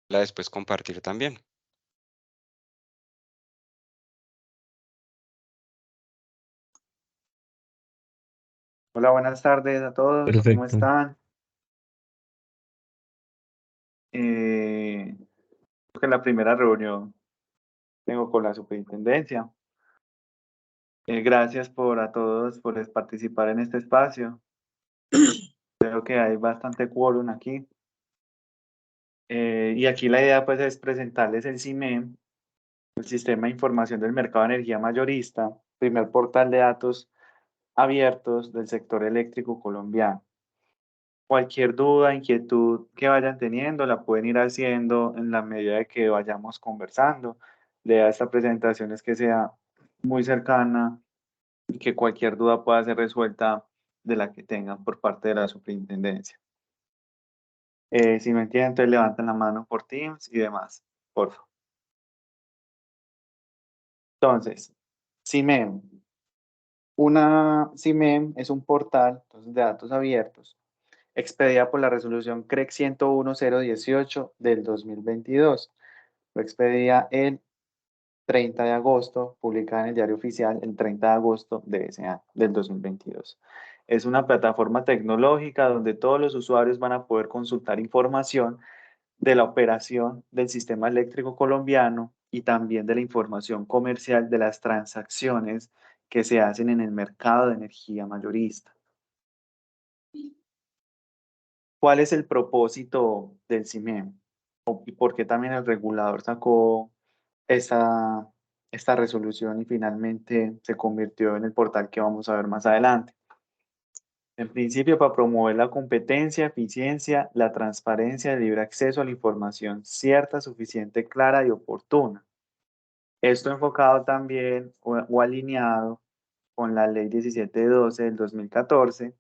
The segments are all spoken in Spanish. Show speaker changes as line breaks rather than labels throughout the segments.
la después compartir también.
Hola, buenas tardes a todos, ¿cómo
Perfecto.
están? Creo que la primera reunión tengo con la superintendencia. Gracias a todos por participar en este espacio. Creo que hay bastante quórum aquí. Y aquí la idea pues es presentarles el CIMEM, el Sistema de Información del Mercado de Energía Mayorista, primer portal de datos abiertos del sector eléctrico colombiano. Cualquier duda, inquietud que vayan teniendo, la pueden ir haciendo en la medida de que vayamos conversando. La idea de esta presentación es que sea muy cercana y que cualquier duda pueda ser resuelta de la que tengan por parte de la superintendencia. Si no entienden, entonces levanten la mano por Teams y demás, por favor. Entonces, CIMEM. CIMEM es un portal entonces, de datos abiertos expedida por la resolución CREC 101-018 del 2022. Fue expedida el 30 de agosto, publicada en el Diario Oficial el 30 de agosto de ese año, del 2022. Es una plataforma tecnológica donde todos los usuarios van a poder consultar información de la operación del sistema eléctrico colombiano y también de la información comercial de las transacciones que se hacen en el mercado de energía mayorista. ¿Cuál es el propósito del CIMEM? ¿Y por qué también el regulador sacó esta, esta resolución y finalmente se convirtió en el portal que vamos a ver más adelante? En principio, para promover la competencia, eficiencia, la transparencia, el libre acceso a la información cierta, suficiente, clara y oportuna. Esto enfocado también o alineado con la Ley 1712 del 2014,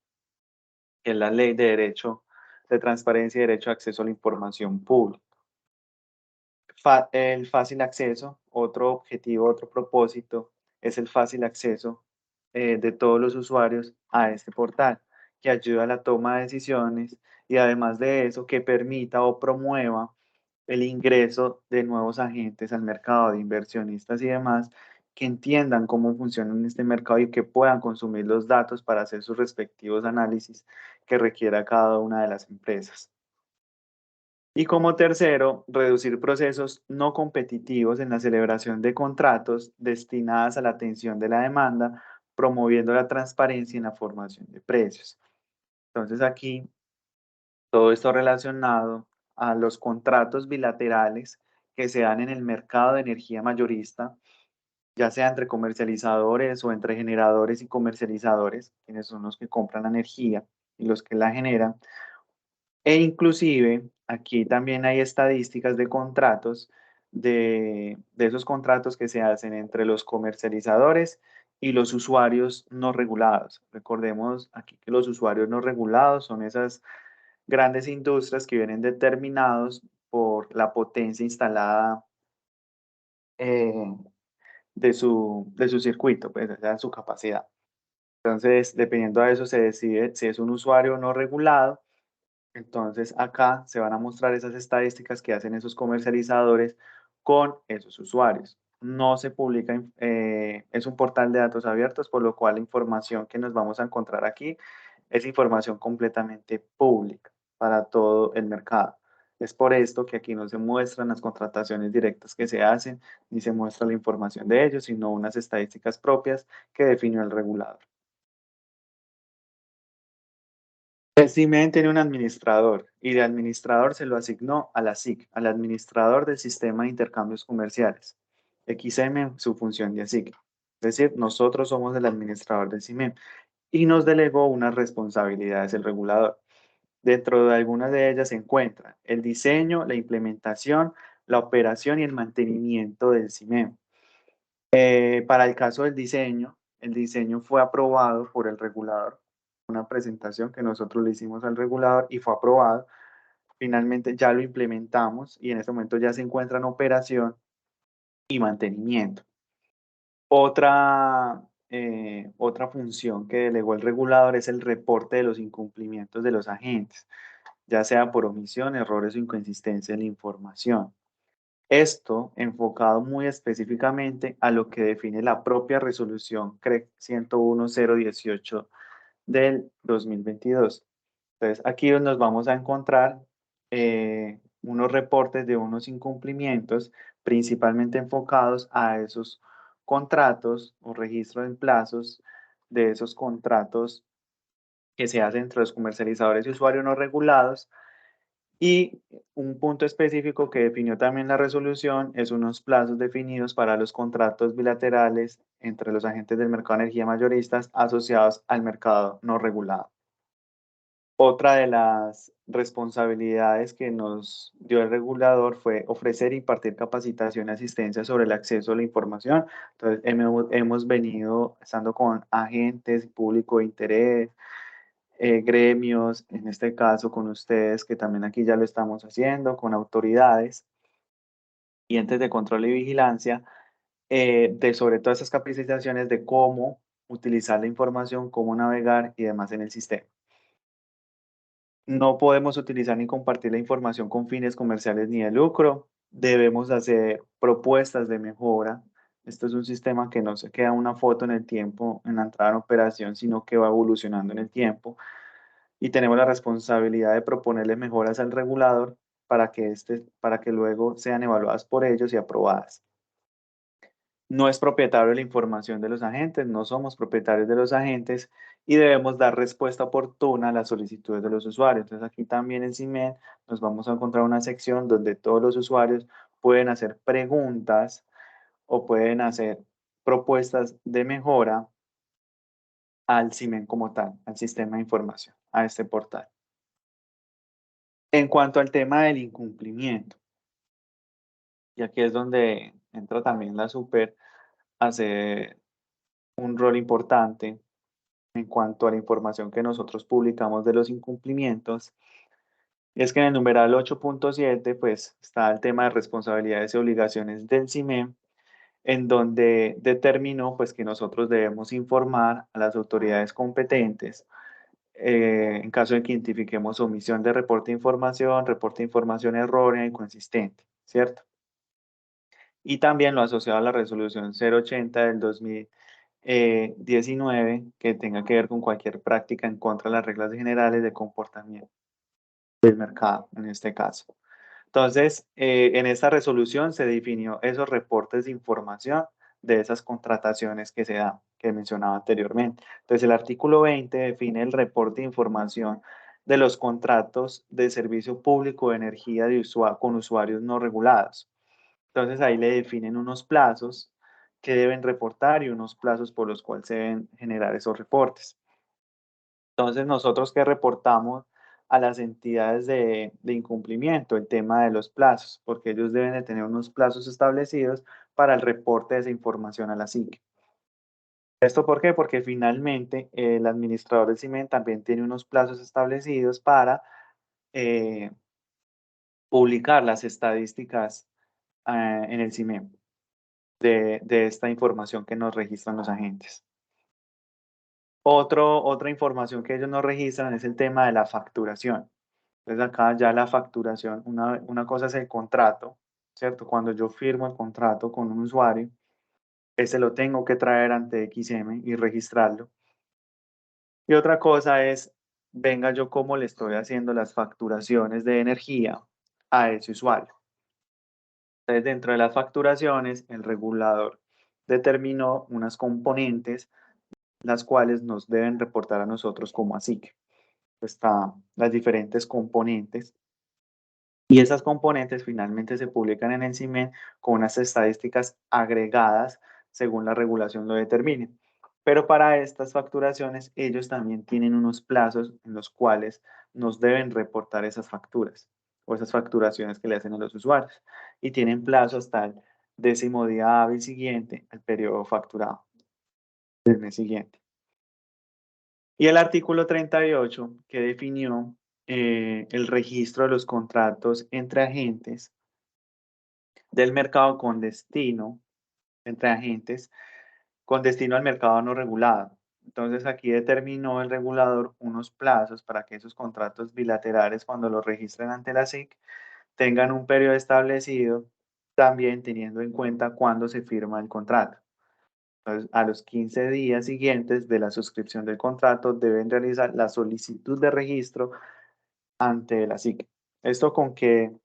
que es la Ley de Derecho de Transparencia y Derecho a Acceso a la Información Pública. El fácil acceso, otro objetivo, otro propósito, es el fácil acceso de todos los usuarios a este portal, que ayuda a la toma de decisiones y además de eso, que permita o promueva el ingreso de nuevos agentes al mercado, de inversionistas y demás, que entiendan cómo funciona en este mercado y que puedan consumir los datos para hacer sus respectivos análisis que requiera cada una de las empresas. Y como tercero, reducir procesos no competitivos en la celebración de contratos destinadas a la atención de la demanda, promoviendo la transparencia en la formación de precios. Entonces aquí todo esto relacionado a los contratos bilaterales que se dan en el mercado de energía mayorista, ya sea entre comercializadores o entre generadores y comercializadores, quienes son los que compran la energía y los que la generan, e inclusive, aquí también hay estadísticas de contratos, de esos contratos que se hacen entre los comercializadores y los usuarios no regulados. Recordemos aquí que los usuarios no regulados son esas grandes industrias que vienen determinados por la potencia instalada eh, de su circuito, pues, o sea, su capacidad. Entonces, dependiendo de eso, se decide si es un usuario no regulado. Entonces, acá se van a mostrar esas estadísticas que hacen esos comercializadores con esos usuarios. No se publica, es un portal de datos abiertos, por lo cual la información que nos vamos a encontrar aquí es información completamente pública para todo el mercado. Es por esto que aquí no se muestran las contrataciones directas que se hacen, ni se muestra la información de ellos, sino unas estadísticas propias que definió el regulador. El CIMEN tiene un administrador y de administrador se lo asignó a la SIC, al administrador del sistema de intercambios comerciales. XM, su función de ASIC. Es decir, nosotros somos el administrador del CIMEN y nos delegó unas responsabilidades el regulador. Dentro de algunas de ellas se encuentran el diseño, la implementación, la operación y el mantenimiento del CIMEN. Para el caso del diseño, el diseño fue aprobado por el regulador, una presentación que nosotros le hicimos al regulador y fue aprobado. Finalmente ya lo implementamos y en este momento ya se encuentra en operación y mantenimiento. Otra función que delegó el regulador es el reporte de los incumplimientos de los agentes. ya sea por omisión, errores o inconsistencia en la información. Esto enfocado muy específicamente a lo que define la propia resolución CREC 101.018 del 2022. Entonces, aquí nos vamos a encontrar unos reportes de unos incumplimientos, principalmente enfocados a esos contratos o registro en plazos de esos contratos que se hacen entre los comercializadores y usuarios no regulados. Y un punto específico que definió también la resolución es unos plazos definidos para los contratos bilaterales entre los agentes del mercado de energía mayoristas asociados al mercado no regulado. Otra de las responsabilidades que nos dio el regulador fue ofrecer e impartir capacitación y asistencia sobre el acceso a la información. Entonces, hemos venido estando con agentes, público de interés, gremios, en este caso con ustedes, que también aquí ya lo estamos haciendo, con autoridades y entes de control y vigilancia, de sobre todas esas capacitaciones de cómo utilizar la información, cómo navegar y demás en el sistema. No podemos utilizar ni compartir la información con fines comerciales ni de lucro. Debemos hacer propuestas de mejora. Esto es un sistema que no se queda una foto en el tiempo, en la entrada en operación, sino que va evolucionando en el tiempo. Y tenemos la responsabilidad de proponerle mejoras al regulador para que luego sean evaluadas por ellos y aprobadas. No es propietario de la información de los agentes, no somos propietarios de los agentes y debemos dar respuesta oportuna a las solicitudes de los usuarios. Entonces aquí también en CIMEN nos vamos a encontrar una sección donde todos los usuarios pueden hacer preguntas o pueden hacer propuestas de mejora al CIMEN como tal, al sistema de información, a este portal. En cuanto al tema del incumplimiento, y aquí es donde entra también la super a hacer un rol importante en cuanto a la información que nosotros publicamos de los incumplimientos, es que en el numeral 8.7 pues está el tema de responsabilidades y obligaciones del CIMEN, en donde determinó pues que nosotros debemos informar a las autoridades competentes en caso de que identifiquemos omisión de reporte de información errónea y consistente, ¿cierto? Y también lo asociado a la resolución 080 del 2019 que tenga que ver con cualquier práctica en contra de las reglas generales de comportamiento del mercado, en este caso. Entonces, en esta resolución se definió esos reportes de información de esas contrataciones que se dan, que mencionaba anteriormente. Entonces, el artículo 20 define el reporte de información de los contratos de servicio público de energía con usuarios no regulados. Entonces, ahí le definen unos plazos que deben reportar y unos plazos por los cuales se deben generar esos reportes. Entonces, nosotros que reportamos a las entidades de incumplimiento el tema de los plazos, porque ellos deben de tener unos plazos establecidos para el reporte de esa información a la SIC. ¿Esto por qué? Porque finalmente el administrador del CIMEN también tiene unos plazos establecidos para eh, publicar las estadísticas en el CIMEN de esta información que nos registran los agentes. Otra información que ellos nos registran es el tema de la facturación. Entonces acá ya la facturación, una cosa es el contrato, ¿cierto? Cuando yo firmo el contrato con un usuario, ese lo tengo que traer ante XM y registrarlo. Y otra cosa es, venga yo cómo le estoy haciendo las facturaciones de energía a ese usuario. Entonces dentro de las facturaciones, el regulador determinó unas componentes las cuales nos deben reportar a nosotros como ASIC. Están las diferentes componentes y esas componentes finalmente se publican en el CIMEN con unas estadísticas agregadas según la regulación lo determine. Pero para estas facturaciones, ellos también tienen unos plazos en los cuales nos deben reportar esas facturas o esas facturaciones que le hacen a los usuarios. Y tienen plazo hasta el 10º día hábil siguiente al periodo facturado del mes siguiente. Y el artículo 38 que definió el registro de los contratos entre agentes del mercado con destino, entre agentes, con destino al mercado no regulado. Entonces aquí determinó el regulador unos plazos para que esos contratos bilaterales, cuando los registren ante la SIC, tengan un periodo establecido, también teniendo en cuenta cuándo se firma el contrato. Entonces, a los 15 días siguientes de la suscripción del contrato deben realizar la solicitud de registro ante la SIC. ¿Esto con qué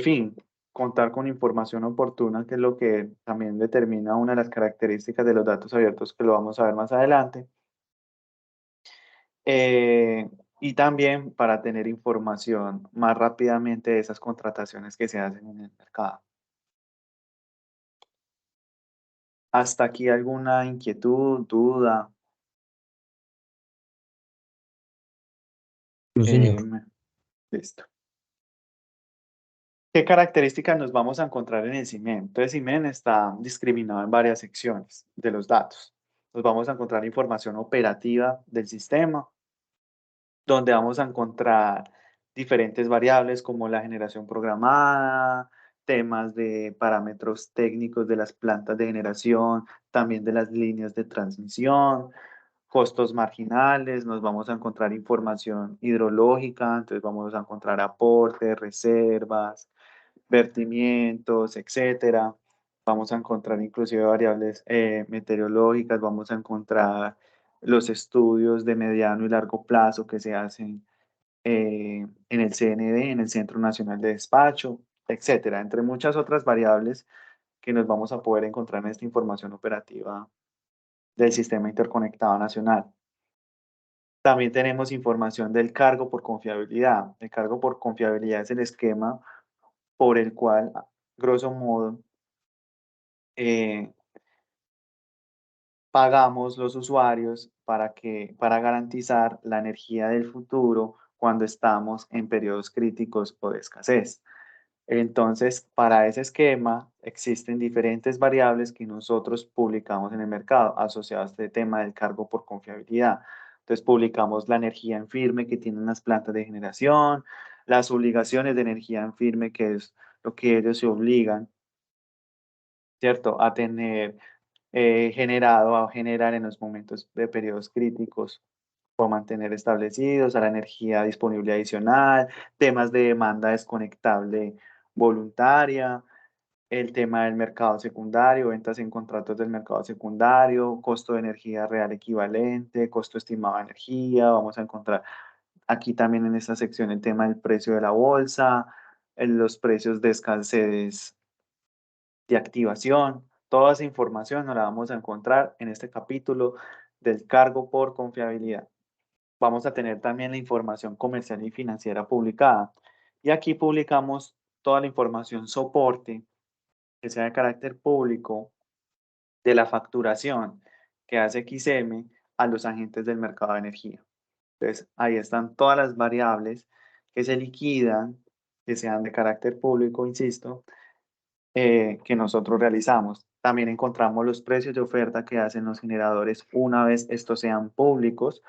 fin? Contar con información oportuna, que es lo que también determina una de las características de los datos abiertos, que lo vamos a ver más adelante. Eh, y también para tener información más rápidamente de esas contrataciones que se hacen en el mercado. ¿Hasta aquí alguna inquietud, duda?
No, señor.
Me- Listo. ¿Qué características nos vamos a encontrar en el CIMEN? Entonces, CIMEN está discriminado en varias secciones de los datos. Nos vamos a encontrar información operativa del sistema, donde vamos a encontrar diferentes variables como la generación programada, temas de parámetros técnicos de las plantas de generación, también de las líneas de transmisión, costos marginales, nos vamos a encontrar información hidrológica, entonces vamos a encontrar aportes, reservas, vertimientos, etcétera. Vamos a encontrar inclusive variables meteorológicas, vamos a encontrar los estudios de mediano y largo plazo que se hacen en el CND, en el Centro Nacional de Despacho, etcétera, entre muchas otras variables que nos vamos a poder encontrar en esta información operativa del Sistema Interconectado Nacional. También tenemos información del cargo por confiabilidad. El cargo por confiabilidad es el esquema por el cual, grosso modo, eh, pagamos los usuarios para garantizar la energía del futuro cuando estamos en periodos críticos o de escasez. Entonces, para ese esquema existen diferentes variables que nosotros publicamos en el mercado asociadas a este tema del cargo por confiabilidad. Entonces, publicamos la energía en firme que tienen las plantas de generación, las obligaciones de energía en firme, que es lo que ellos se obligan, ¿cierto?, a tener generado, a generar en los momentos de periodos críticos o mantener establecidos, a la energía disponible adicional, temas de demanda desconectable voluntaria, el tema del mercado secundario, ventas en contratos del mercado secundario, costo de energía real equivalente, costo estimado de energía. Vamos a encontrar aquí también en esta sección el tema del precio de la bolsa, los precios de escasez de activación. Toda esa información nos la vamos a encontrar en este capítulo del cargo por confiabilidad. Vamos a tener también la información comercial y financiera publicada. Y aquí publicamos toda la información soporte que sea de carácter público de la facturación que hace XM a los agentes del mercado de energía. Entonces, ahí están todas las variables que se liquidan, que sean de carácter público, insisto, que nosotros realizamos. También encontramos los precios de oferta que hacen los generadores una vez estos sean públicos.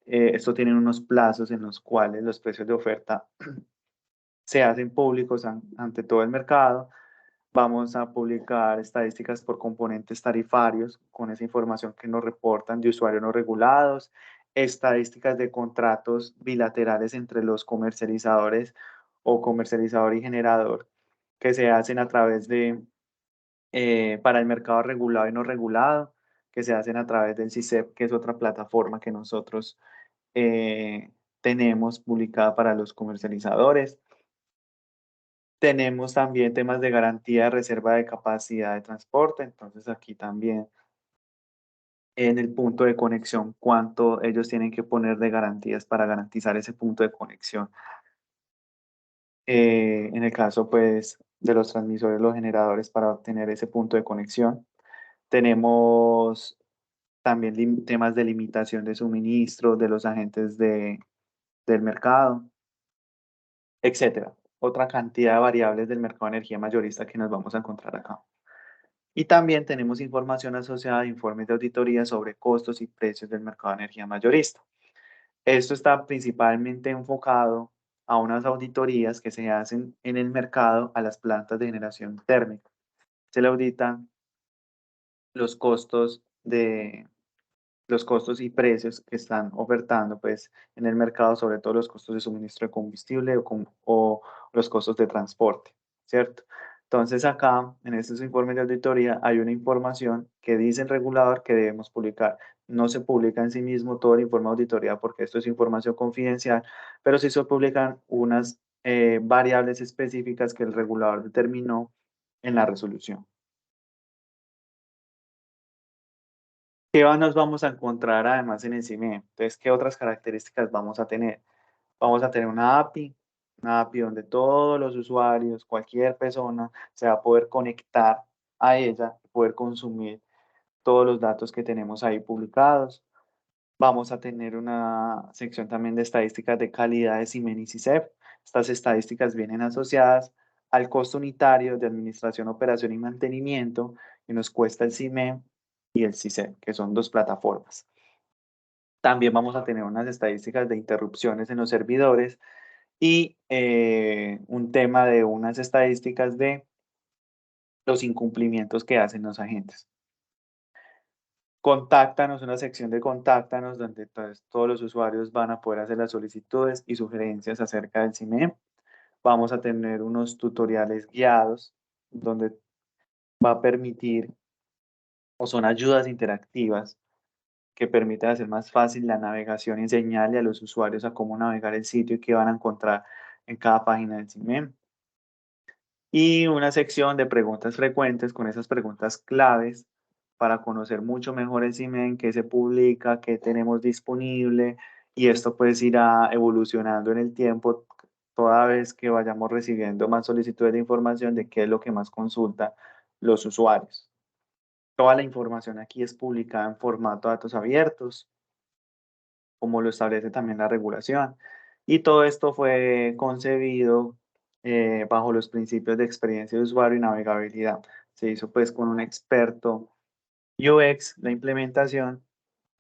Esto tienen unos plazos en los cuales los precios de oferta se hacen públicos ante todo el mercado. Vamos a publicar estadísticas por componentes tarifarios con esa información que nos reportan de usuarios no regulados, estadísticas de contratos bilaterales entre los comercializadores o comercializador y generador que se hacen a través de, para el mercado regulado y no regulado, que se hacen a través del CISEP, que es otra plataforma que nosotros eh, tenemos publicada para los comercializadores. Tenemos también temas de garantía de reserva de capacidad de transporte, entonces aquí también en el punto de conexión, cuánto ellos tienen que poner de garantías para garantizar ese punto de conexión. En el caso, pues, de los transmisores, los generadores para obtener ese punto de conexión. Tenemos también temas de limitación de suministro de los agentes del mercado, etcétera. Otra cantidad de variables del mercado de energía mayorista que nos vamos a encontrar acá. Y también tenemos información asociada a informes de auditoría sobre costos y precios del mercado de energía mayorista. Esto está principalmente enfocado a unas auditorías que se hacen en el mercado a las plantas de generación térmica. Se le auditan los costos los costos y precios que están ofertando, pues, en el mercado, sobre todo los costos de suministro de combustible o los costos de transporte, ¿cierto? Entonces, acá, en estos informes de auditoría, hay una información que dice el regulador que debemos publicar. No se publica en sí mismo todo el informe de auditoría porque esto es información confidencial, pero sí se publican unas variables específicas que el regulador determinó en la resolución. Nos vamos a encontrar además en el CIME? Entonces, ¿qué otras características vamos a tener? Vamos a tener una API donde todos los usuarios, cualquier persona, se va a poder conectar a ella, poder consumir todos los datos que tenemos ahí publicados. Vamos a tener una sección también de estadísticas de calidad de CIMEN y CISEP. Estas estadísticas vienen asociadas al costo unitario de administración, operación y mantenimiento que nos cuesta el CIMEN y el CISEP, que son dos plataformas. También vamos a tener unas estadísticas de interrupciones en los servidores y un tema de unas estadísticas de los incumplimientos que hacen los agentes. Contáctanos, una sección de Contáctanos, donde entonces todos los usuarios van a poder hacer las solicitudes y sugerencias acerca del CIMEM. Vamos a tener unos tutoriales guiados, donde va a permitir, o son ayudas interactivas, que permiten hacer más fácil la navegación y enseñarle a los usuarios a cómo navegar el sitio y qué van a encontrar en cada página del CIMEM. Y una sección de preguntas frecuentes con esas preguntas claves para conocer mucho mejor el CIMEN, qué se publica, qué tenemos disponible, y esto pues irá evolucionando en el tiempo toda vez que vayamos recibiendo más solicitudes de información de qué es lo que más consulta los usuarios. Toda la información aquí es publicada en formato de datos abiertos, como lo establece también la regulación. Y todo esto fue concebido bajo los principios de experiencia de usuario y navegabilidad. Se hizo pues con un experto UX la implementación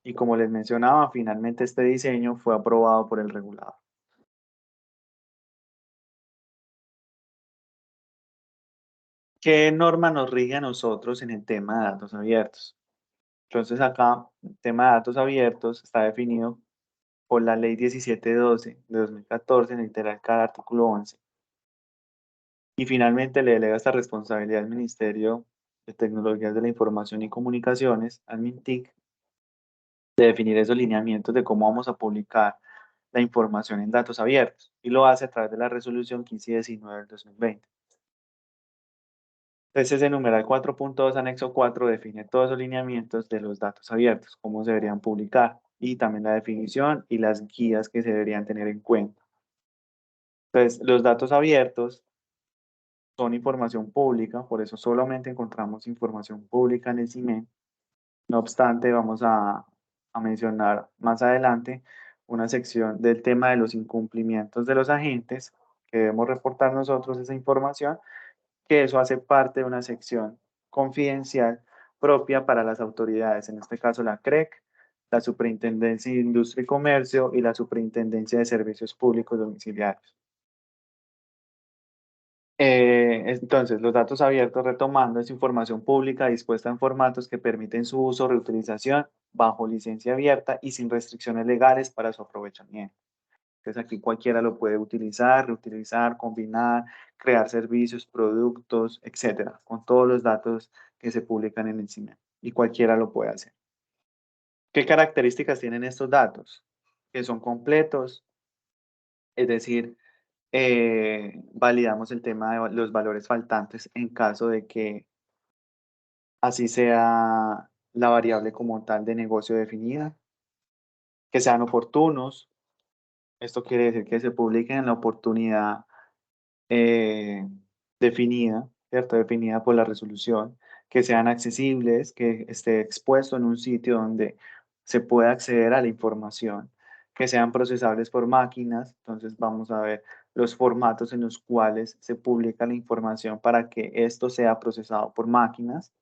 y como les mencionaba, finalmente este diseño fue aprobado por el regulador. ¿Qué norma nos rige a nosotros en el tema de datos abiertos? Entonces acá, el tema de datos abiertos está definido por la Ley 1712 de 2014 en el literal cada artículo 11. Y finalmente le delega esta responsabilidad al Ministerio de Tecnologías de la Información y Comunicaciones, al MINTIC, de definir esos lineamientos de cómo vamos a publicar la información en datos abiertos. Y lo hace a través de la resolución 1519 del 2020. Entonces, ese numeral 4.2 anexo 4 define todos los lineamientos de los datos abiertos, cómo se deberían publicar, y también la definición y las guías que se deberían tener en cuenta. Entonces, los datos abiertos son información pública, por eso solamente encontramos información pública en el CIMEN. No obstante, vamos a mencionar más adelante una sección del tema de los incumplimientos de los agentes, que debemos reportar nosotros esa información, que eso hace parte de una sección confidencial propia para las autoridades, en este caso la CREC, la Superintendencia de Industria y Comercio y la Superintendencia de Servicios Públicos Domiciliarios. Entonces, los datos abiertos, retomando, es información pública dispuesta en formatos que permiten su uso o reutilización bajo licencia abierta y sin restricciones legales para su aprovechamiento. Entonces, aquí cualquiera lo puede utilizar, reutilizar, combinar, crear servicios, productos, etcétera, con todos los datos que se publican en el CIMEN. Y cualquiera lo puede hacer. ¿Qué características tienen estos datos? Que son completos, es decir, validamos el tema de los valores faltantes en caso de que así sea la variable como tal de negocio definida, que sean oportunos. Esto quiere decir que se publiquen en la oportunidad eh, definida, ¿cierto? Definida por la resolución, que sean accesibles, que esté expuesto en un sitio donde se pueda acceder a la información, que sean procesables por máquinas. Entonces vamos a ver los formatos en los cuales se publica la información para que esto sea procesado por máquinas,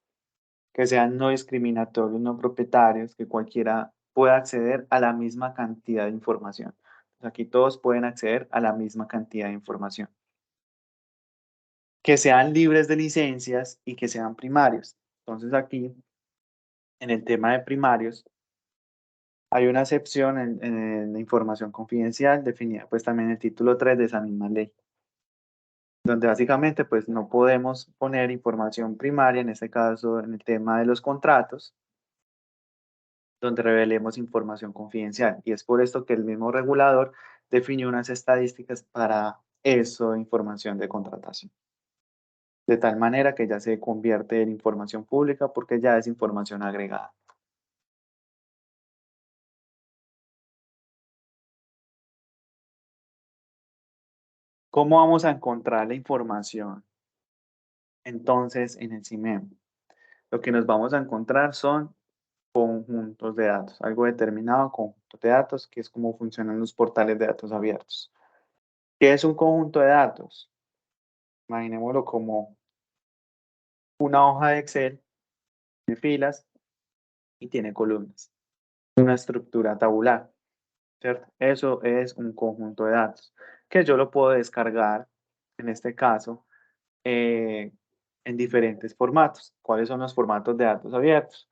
que sean no discriminatorios, no propietarios, que cualquiera pueda acceder a la misma cantidad de información. Aquí todos pueden acceder a la misma cantidad de información, que sean libres de licencias y que sean primarios. Entonces aquí, en el tema de primarios, Hay una excepción en la información confidencial definida pues también en el título 3 de esa misma ley, donde básicamente pues no podemos poner información primaria, en este caso en el tema de los contratos, donde revelemos información confidencial. Y es por esto que el mismo regulador definió unas estadísticas para eso, información de contratación. De tal manera que ya se convierte en información pública porque ya es información agregada. ¿Cómo vamos a encontrar la información entonces en el CIMEM? Lo que nos vamos a encontrar son conjuntos de datos, algo determinado, conjuntos de datos, que es como funcionan los portales de datos abiertos. ¿Qué es un conjunto de datos? Imaginémoslo como una hoja de Excel de filas y tiene columnas, una estructura tabular, ¿cierto? Eso es un conjunto de datos que yo lo puedo descargar, en este caso, eh, en diferentes formatos. ¿Cuáles son los formatos de datos abiertos?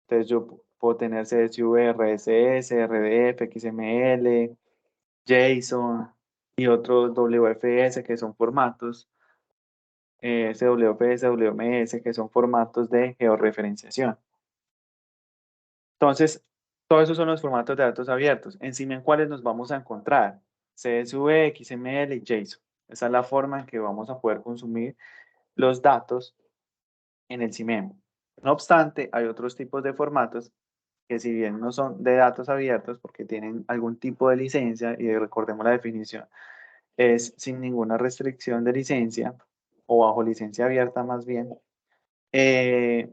Entonces yo puedo tener CSV, RSS, RDF, XML, JSON y otros WFS que son formatos, SWF, WMS que son formatos de georreferenciación. Entonces, todos esos son los formatos de datos abiertos. Encima, ¿en cuáles nos vamos a encontrar? CSV, XML y JSON. Esa es la forma en que vamos a poder consumir los datos en el CIMEM. No obstante, hay otros tipos de formatos que si bien no son de datos abiertos porque tienen algún tipo de licencia, y recordemos la definición, es sin ninguna restricción de licencia o bajo licencia abierta más bien, eh,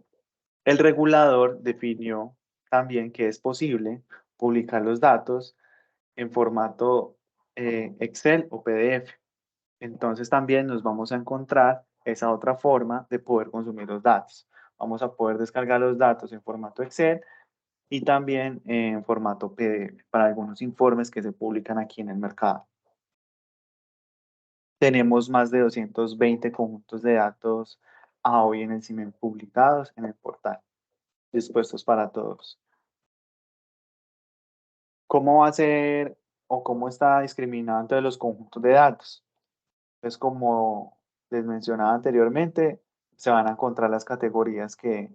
el regulador definió también que es posible publicar los datos en formato Excel o PDF. Entonces también nos vamos a encontrar esa otra forma de poder consumir los datos. Vamos a poder descargar los datos en formato Excel y también en formato PDF para algunos informes que se publican aquí en el mercado. Tenemos más de 220 conjuntos de datos a hoy en el CIMEN publicados en el portal, dispuestos para todos. ¿Cómo va a ser o cómo está discriminado entre los conjuntos de datos? Pues como les mencionaba anteriormente, se van a encontrar las categorías que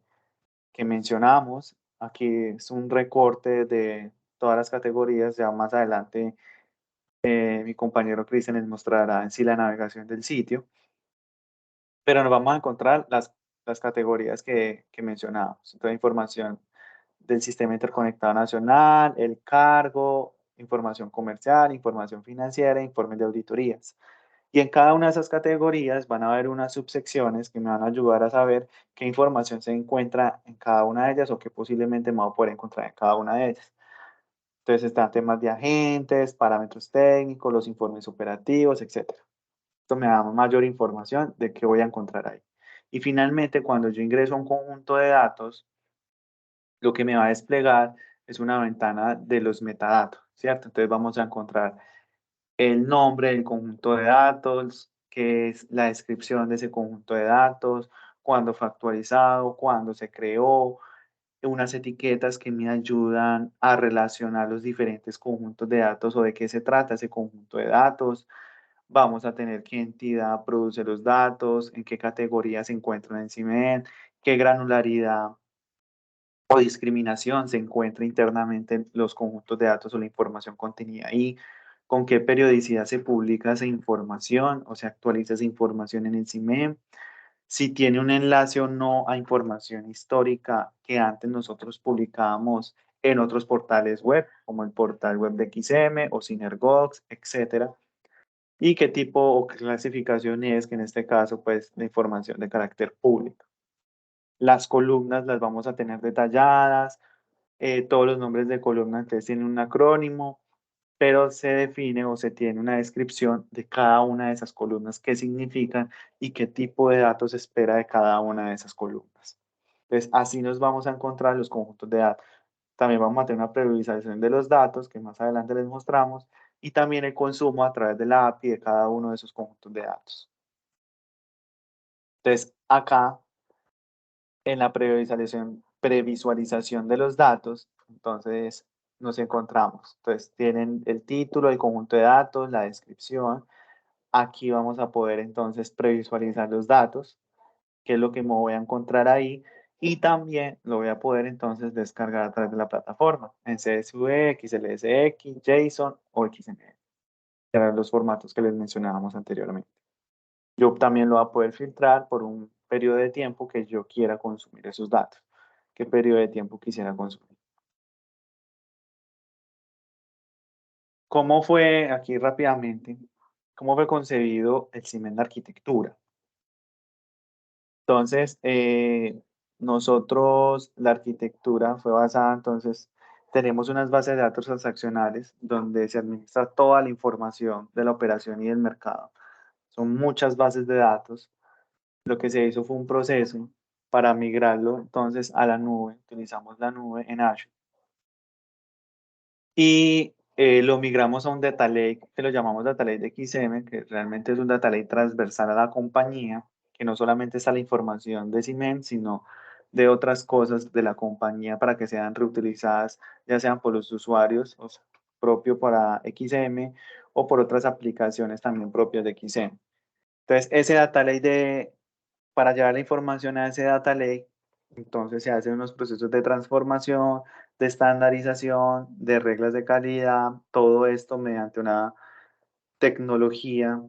mencionamos. Aquí es un recorte de todas las categorías. Ya más adelante mi compañero Cristian les mostrará en sí la navegación del sitio. Pero nos vamos a encontrar las categorías que mencionábamos. Entonces, información del Sistema Interconectado Nacional, el cargo, información comercial, información financiera, informes de auditorías. Y en cada una de esas categorías van a haber unas subsecciones que me van a ayudar a saber qué información se encuentra en cada una de ellas o qué posiblemente me voy a poder encontrar en cada una de ellas. Entonces están temas de agentes, parámetros técnicos, los informes operativos, etcétera. Esto me da mayor información de qué voy a encontrar ahí. Y finalmente, cuando yo ingreso a un conjunto de datos, lo que me va a desplegar es una ventana de los metadatos, ¿cierto? Entonces vamos a encontrar el nombre del conjunto de datos, qué es la descripción de ese conjunto de datos, cuándo fue actualizado, cuándo se creó, unas etiquetas que me ayudan a relacionar los diferentes conjuntos de datos o de qué se trata ese conjunto de datos. Vamos a tener qué entidad produce los datos, en qué categoría se encuentran en CIMEN, qué granularidad o discriminación se encuentra internamente en los conjuntos de datos o la información contenida ahí, con qué periodicidad se publica esa información o se actualiza esa información en el CIMEN, si tiene un enlace o no a información histórica que antes nosotros publicábamos en otros portales web, como el portal web de XM o Synergox, etcétera. Y qué tipo o qué clasificación es, que en este caso, pues, la información de carácter público. Las columnas las vamos a tener detalladas, todos los nombres de columnas entonces tienen un acrónimo, pero se define o se tiene una descripción de cada una de esas columnas, qué significan y qué tipo de datos se espera de cada una de esas columnas. Entonces, así nos vamos a encontrar los conjuntos de datos. También vamos a tener una previsualización de los datos, que más adelante les mostramos, y también el consumo a través de la API de cada uno de esos conjuntos de datos. Entonces, acá en la previsualización de los datos, entonces nos encontramos. Entonces, tienen el título, el conjunto de datos, la descripción. Aquí vamos a poder entonces previsualizar los datos, qué es lo que me voy a encontrar ahí, y también lo voy a poder entonces descargar a través de la plataforma en CSV, XLSX, JSON o XML, que eran los formatos que les mencionábamos anteriormente. Yo también lo voy a poder filtrar por un periodo de tiempo que yo quiera consumir esos datos. ¿Qué periodo de tiempo quisiera consumir? ¿Cómo fue, aquí rápidamente, cómo fue concebido el CIMEN de arquitectura? Entonces, nosotros, la arquitectura fue basada, entonces, tenemos unas bases de datos transaccionales donde se administra toda la información de la operación y del mercado. Son muchas bases de datos. Lo que se hizo fue un proceso para migrarlo entonces a la nube. Utilizamos la nube en Azure. Y lo migramos a un data lake que lo llamamos data lake de XM, que realmente es un data lake transversal a la compañía, que no solamente está la información de Siemens, sino de otras cosas de la compañía para que sean reutilizadas, ya sean por los usuarios, o sea, propio para XM, o por otras aplicaciones también propias de XM. Entonces, ese data lake para llevar la información a ese data lake, entonces se hacen unos procesos de transformación, de estandarización, de reglas de calidad, todo esto mediante una tecnología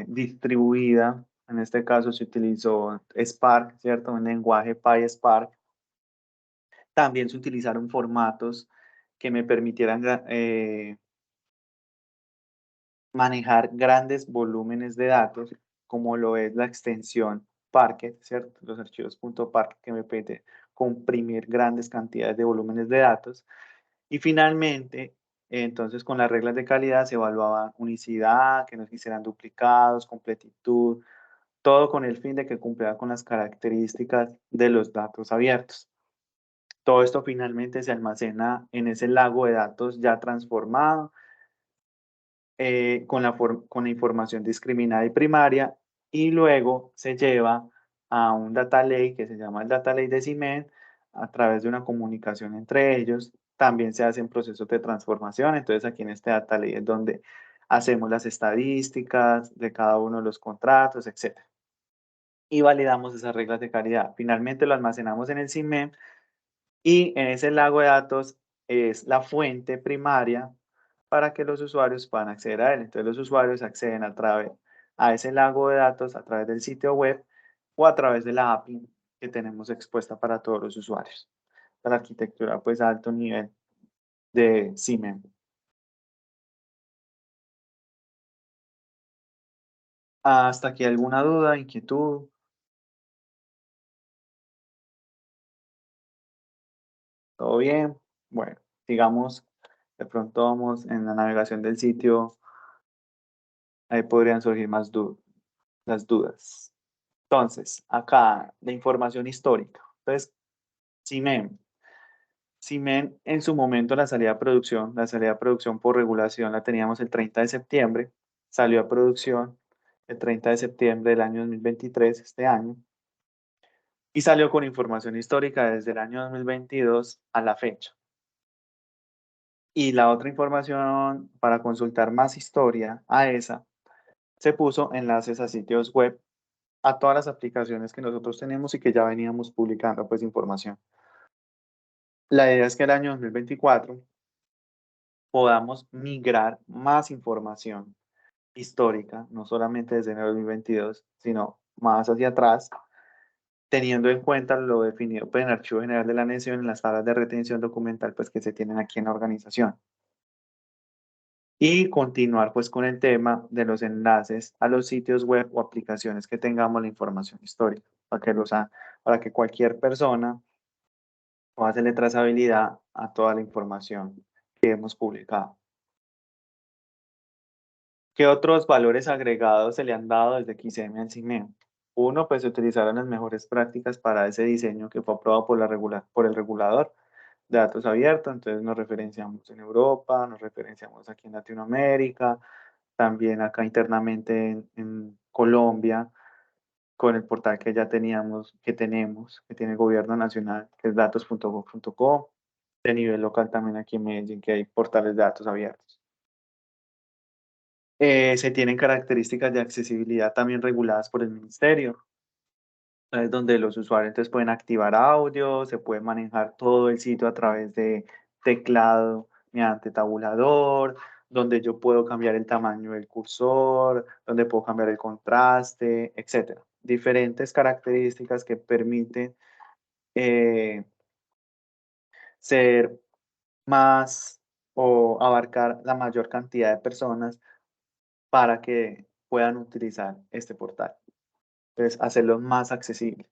distribuida. En este caso se utilizó Spark, ¿cierto? Un lenguaje PySpark. También se utilizaron formatos que me permitieran manejar grandes volúmenes de datos, como lo es la extensión Parquet, ¿cierto? Los archivos .parquet que me permite comprimir grandes cantidades de volúmenes de datos. Y finalmente, entonces con las reglas de calidad se evaluaba unicidad, que no se hicieran duplicados, completitud, todo con el fin de que cumpliera con las características de los datos abiertos. Todo esto finalmente se almacena en ese lago de datos ya transformado con la información discriminada y primaria, y luego se lleva a un data lake que se llama el data lake de Ciment a través de una comunicación entre ellos. También se hacen procesos de transformación, entonces aquí en este data lake es donde hacemos las estadísticas de cada uno de los contratos, etcétera. Y validamos esas reglas de calidad. Finalmente lo almacenamos en el CIMEM y en ese lago de datos es la fuente primaria para que los usuarios puedan acceder a él. Entonces los usuarios acceden a través a ese lago de datos a través del sitio web o a través de la API que tenemos expuesta para todos los usuarios. La arquitectura pues a alto nivel de CIMEN. ¿Hasta aquí alguna duda, inquietud? ¿Todo bien? Bueno, digamos, de pronto vamos en la navegación del sitio, ahí podrían surgir las dudas. Entonces, acá, la información histórica. Entonces, CIMEN. CIMEN en su momento la salida a producción por regulación la teníamos el 30 de septiembre, salió a producción el 30 de septiembre del año 2023, este año, y salió con información histórica desde el año 2022 a la fecha. Y la otra información para consultar más historia a esa, se puso enlaces a sitios web, a todas las aplicaciones que nosotros tenemos y que ya veníamos publicando pues información. La idea es que el año 2024 podamos migrar más información histórica, no solamente desde enero de 2022, sino más hacia atrás, teniendo en cuenta lo definido pues, en el Archivo General de la Nación en las tablas de retención documental pues, que se tienen aquí en la organización. Y continuar pues con el tema de los enlaces a los sitios web o aplicaciones que tengamos la información histórica, para que cualquier persona pueda hacerle trazabilidad a toda la información que hemos publicado. ¿Qué otros valores agregados se le han dado desde XM al CIMEO? Uno, pues se utilizaron las mejores prácticas para ese diseño que fue aprobado por el regulador de datos abiertos, entonces nos referenciamos en Europa, nos referenciamos aquí en Latinoamérica, también acá internamente en Colombia, con el portal que ya teníamos, que tenemos, que tiene el gobierno nacional, que es datos.gov.co. de nivel local también aquí en Medellín, que hay portales de datos abiertos. Se tienen características de accesibilidad también reguladas por el ministerio, es donde los usuarios entonces pueden activar audio, se puede manejar todo el sitio a través de teclado mediante tabulador, donde yo puedo cambiar el tamaño del cursor, donde puedo cambiar el contraste, etcétera. Diferentes características que permiten eh, ser más o abarcar la mayor cantidad de personas para que puedan utilizar este portal. Entonces, hacerlo más accesible.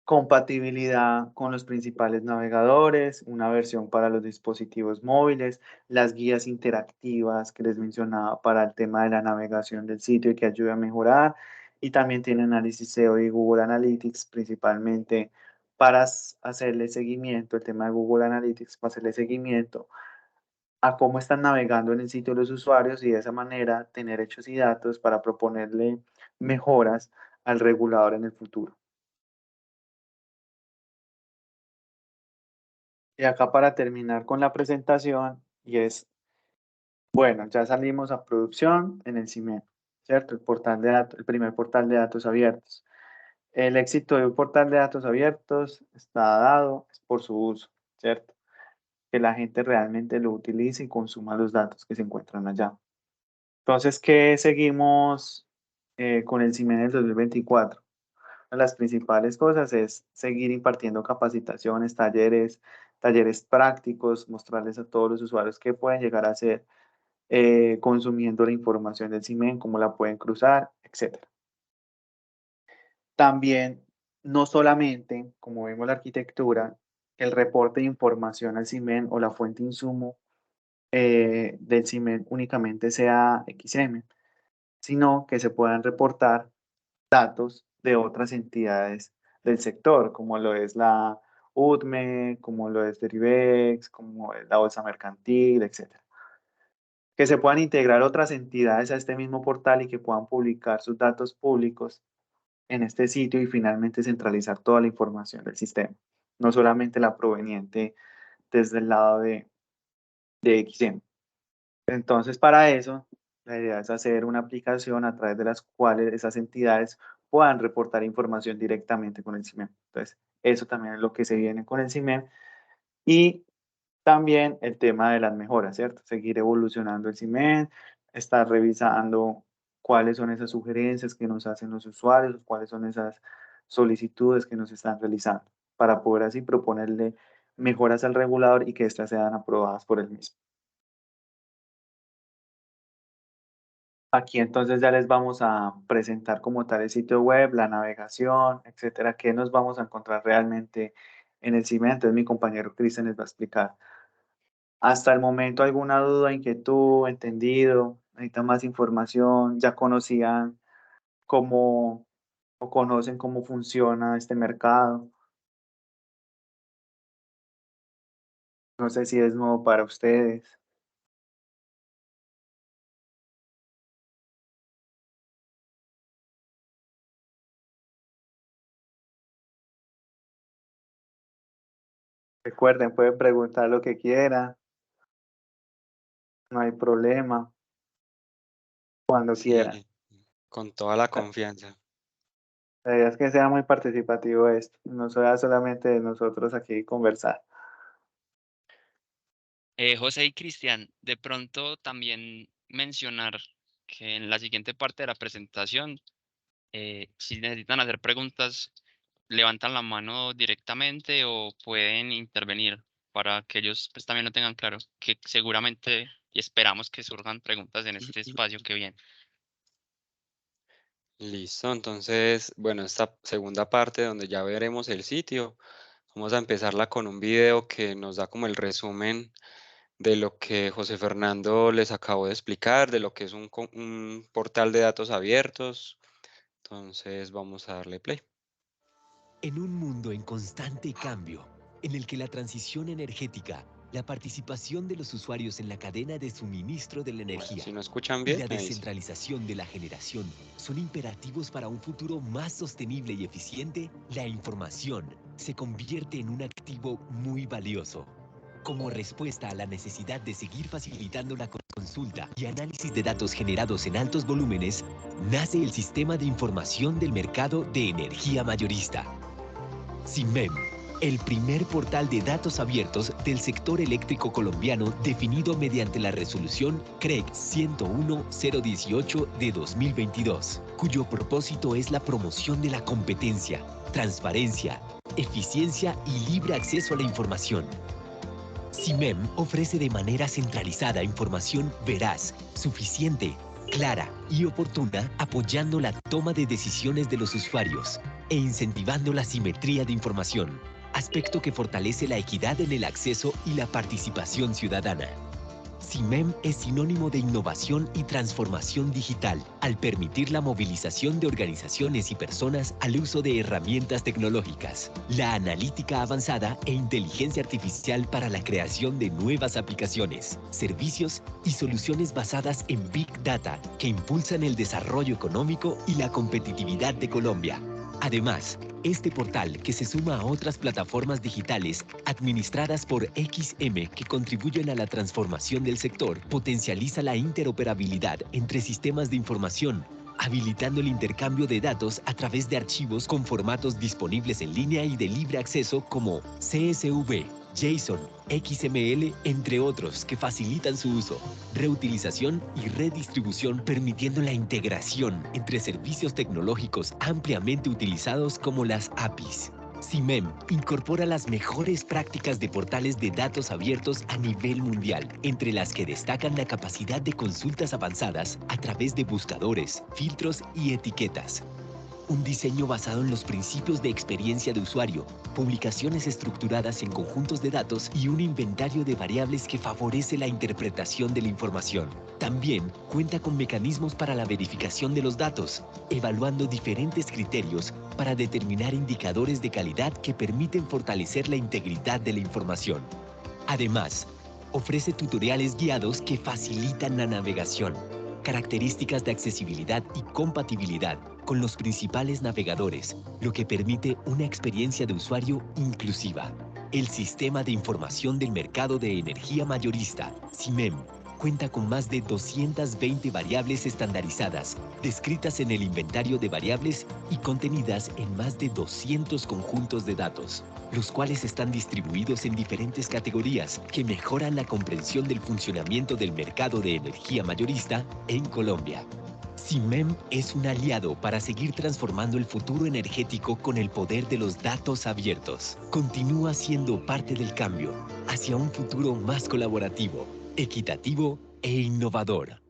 Compatibilidad con los principales navegadores, una versión para los dispositivos móviles, las guías interactivas que les mencionaba para el tema de la navegación del sitio y que ayuda a mejorar. Y también tiene análisis SEO y Google Analytics, principalmente para hacerle seguimiento, el tema de Google Analytics, para hacerle seguimiento a cómo están navegando en el sitio los usuarios y de esa manera tener hechos y datos para proponerle mejoras al regulador en el futuro. Y acá para terminar con la presentación, y es, bueno, ya salimos a producción en el CIMEN, ¿cierto? El portal de datos, el primer portal de datos abiertos. El éxito de un portal de datos abiertos está dado es por su uso, ¿cierto? Que la gente realmente lo utilice y consuma los datos que se encuentran allá. Entonces, ¿qué seguimos con el CIMEN del 2024? Una de las principales cosas es seguir impartiendo capacitaciones, talleres prácticos, mostrarles a todos los usuarios qué pueden llegar a hacer consumiendo la información del CIMEN, cómo la pueden cruzar, etcétera. También, no solamente, como vemos la arquitectura, el reporte de información al CIMEN o la fuente insumo del CIMEN únicamente sea XM, sino que se puedan reportar datos de otras entidades del sector, como lo es la UDME, como lo es Derivex, como es la Bolsa Mercantil, etcétera. Que se puedan integrar otras entidades a este mismo portal y que puedan publicar sus datos públicos en este sitio y finalmente centralizar toda la información del sistema, no solamente la proveniente desde el lado de XM. Entonces, para eso, la idea es hacer una aplicación a través de las cuales esas entidades puedan reportar información directamente con el CIMEN. Entonces, eso también es lo que se viene con el CIMEN. Y también el tema de las mejoras, ¿cierto? Seguir evolucionando el CIMEN, estar revisando cuáles son esas sugerencias que nos hacen los usuarios, cuáles son esas solicitudes que nos están realizando, para poder así proponerle mejoras al regulador y que éstas sean aprobadas por el mismo. Aquí entonces ya les vamos a presentar como tal el sitio web, la navegación, etcétera, qué nos vamos a encontrar realmente en el CIMEN. Entonces mi compañero Cristian les va a explicar. Hasta el momento, ¿alguna duda, inquietud, entendido? ¿Necesitan más información? ¿Ya conocían cómo o conocen cómo funciona este mercado? No sé si es nuevo para ustedes. Recuerden, pueden preguntar lo que quieran, no hay problema, cuando quieran.
Sí, con toda la confianza.
La idea es que sea muy participativo esto, no sea solamente de nosotros aquí conversar.
José y Cristian, de pronto también mencionar que en la siguiente parte de la presentación, si necesitan hacer preguntas, levantan la mano directamente o pueden intervenir para que ellos pues, también lo tengan claro, que seguramente y esperamos que surjan preguntas en este espacio que viene.
Listo, entonces, bueno, esta segunda parte donde ya veremos el sitio, vamos a empezarla con un video que nos da como el resumen de lo que José Fernando les acabó de explicar, de lo que es un portal de datos abiertos. Entonces, vamos a darle play.
En un mundo en constante cambio, en el que la transición energética, la participación de los usuarios en la cadena de suministro de la
Bueno,
energía
si no escuchan
y
bien,
la
me dicen.
descentralización de la generación son imperativos para un futuro más sostenible y eficiente, la información se convierte en un activo muy valioso. Como respuesta a la necesidad de seguir facilitando la consulta y análisis de datos generados en altos volúmenes, nace el Sistema de Información del Mercado de Energía Mayorista. SIMEM, el primer portal de datos abiertos del sector eléctrico colombiano definido mediante la resolución CREG 101-018 de 2022, cuyo propósito es la promoción de la competencia, transparencia, eficiencia y libre acceso a la información. SIMEM ofrece de manera centralizada información veraz, suficiente, clara y oportuna, apoyando la toma de decisiones de los usuarios e incentivando la simetría de información, aspecto que fortalece la equidad en el acceso y la participación ciudadana. SIMEM es sinónimo de innovación y transformación digital, al permitir la movilización de organizaciones y personas al uso de herramientas tecnológicas, la analítica avanzada e inteligencia artificial para la creación de nuevas aplicaciones, servicios y soluciones basadas en Big Data que impulsan el desarrollo económico y la competitividad de Colombia. Además, este portal, que se suma a otras plataformas digitales administradas por XM que contribuyen a la transformación del sector, potencializa la interoperabilidad entre sistemas de información, habilitando el intercambio de datos a través de archivos con formatos disponibles en línea y de libre acceso como CSV, JSON, XML, entre otros, que facilitan su uso, reutilización y redistribución, permitiendo la integración entre servicios tecnológicos ampliamente utilizados como las APIs. SIMEM incorpora las mejores prácticas de portales de datos abiertos a nivel mundial, entre las que destacan la capacidad de consultas avanzadas a través de buscadores, filtros y etiquetas. Un diseño basado en los principios de experiencia de usuario, publicaciones estructuradas en conjuntos de datos y un inventario de variables que favorece la interpretación de la información. También cuenta con mecanismos para la verificación de los datos, evaluando diferentes criterios para determinar indicadores de calidad que permiten fortalecer la integridad de la información. Además, ofrece tutoriales guiados que facilitan la navegación, características de accesibilidad y compatibilidad con los principales navegadores, lo que permite una experiencia de usuario inclusiva. El Sistema de Información del Mercado de Energía Mayorista, SIMEM, cuenta con más de 220 variables estandarizadas, descritas en el inventario de variables y contenidas en más de 200 conjuntos de datos, los cuales están distribuidos en diferentes categorías que mejoran la comprensión del funcionamiento del mercado de energía mayorista en Colombia. SIMEM es un aliado para seguir transformando el futuro energético con el poder de los datos abiertos. Continúa siendo parte del cambio hacia un futuro más colaborativo, equitativo e innovador.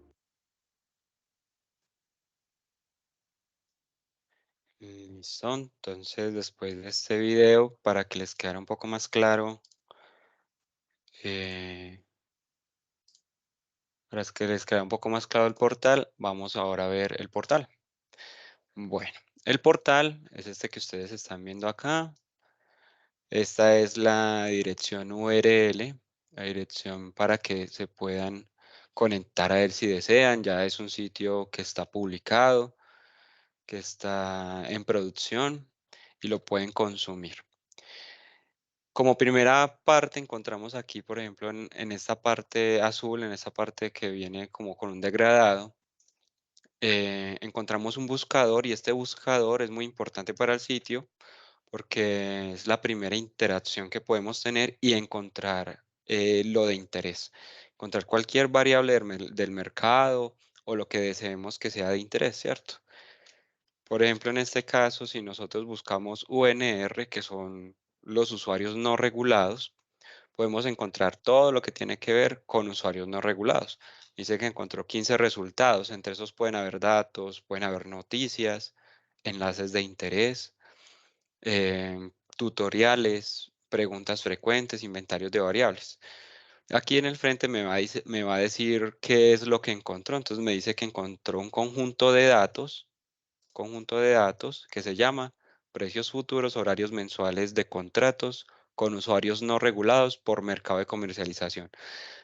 Listo, entonces después de este video, para que les quede un poco más claro, para que les quede un poco más claro el portal, vamos ahora a ver el portal. Bueno, el portal es este que ustedes están viendo acá. Esta es la dirección URL, la dirección para que se puedan conectar a él si desean. Ya es un sitio que está publicado, que está en producción y lo pueden consumir. Como primera parte encontramos aquí, por ejemplo, en esta parte azul, en esta parte que viene como con un degradado, encontramos un buscador y este buscador es muy importante para el sitio porque es la primera interacción que podemos tener y encontrar lo de interés. Encontrar cualquier variable del mercado o lo que deseemos que sea de interés, ¿cierto? Por ejemplo, en este caso, si nosotros buscamos UNR, que son los usuarios no regulados, podemos encontrar todo lo que tiene que ver con usuarios no regulados. Dice que encontró 15 resultados, entre esos pueden haber datos, pueden haber noticias, enlaces de interés, tutoriales, preguntas frecuentes, inventarios de variables. Aquí en el frente me va a decir qué es lo que encontró. Entonces me dice que encontró un conjunto de datos que se llama precios futuros, horarios mensuales de contratos con usuarios no regulados por mercado de comercialización.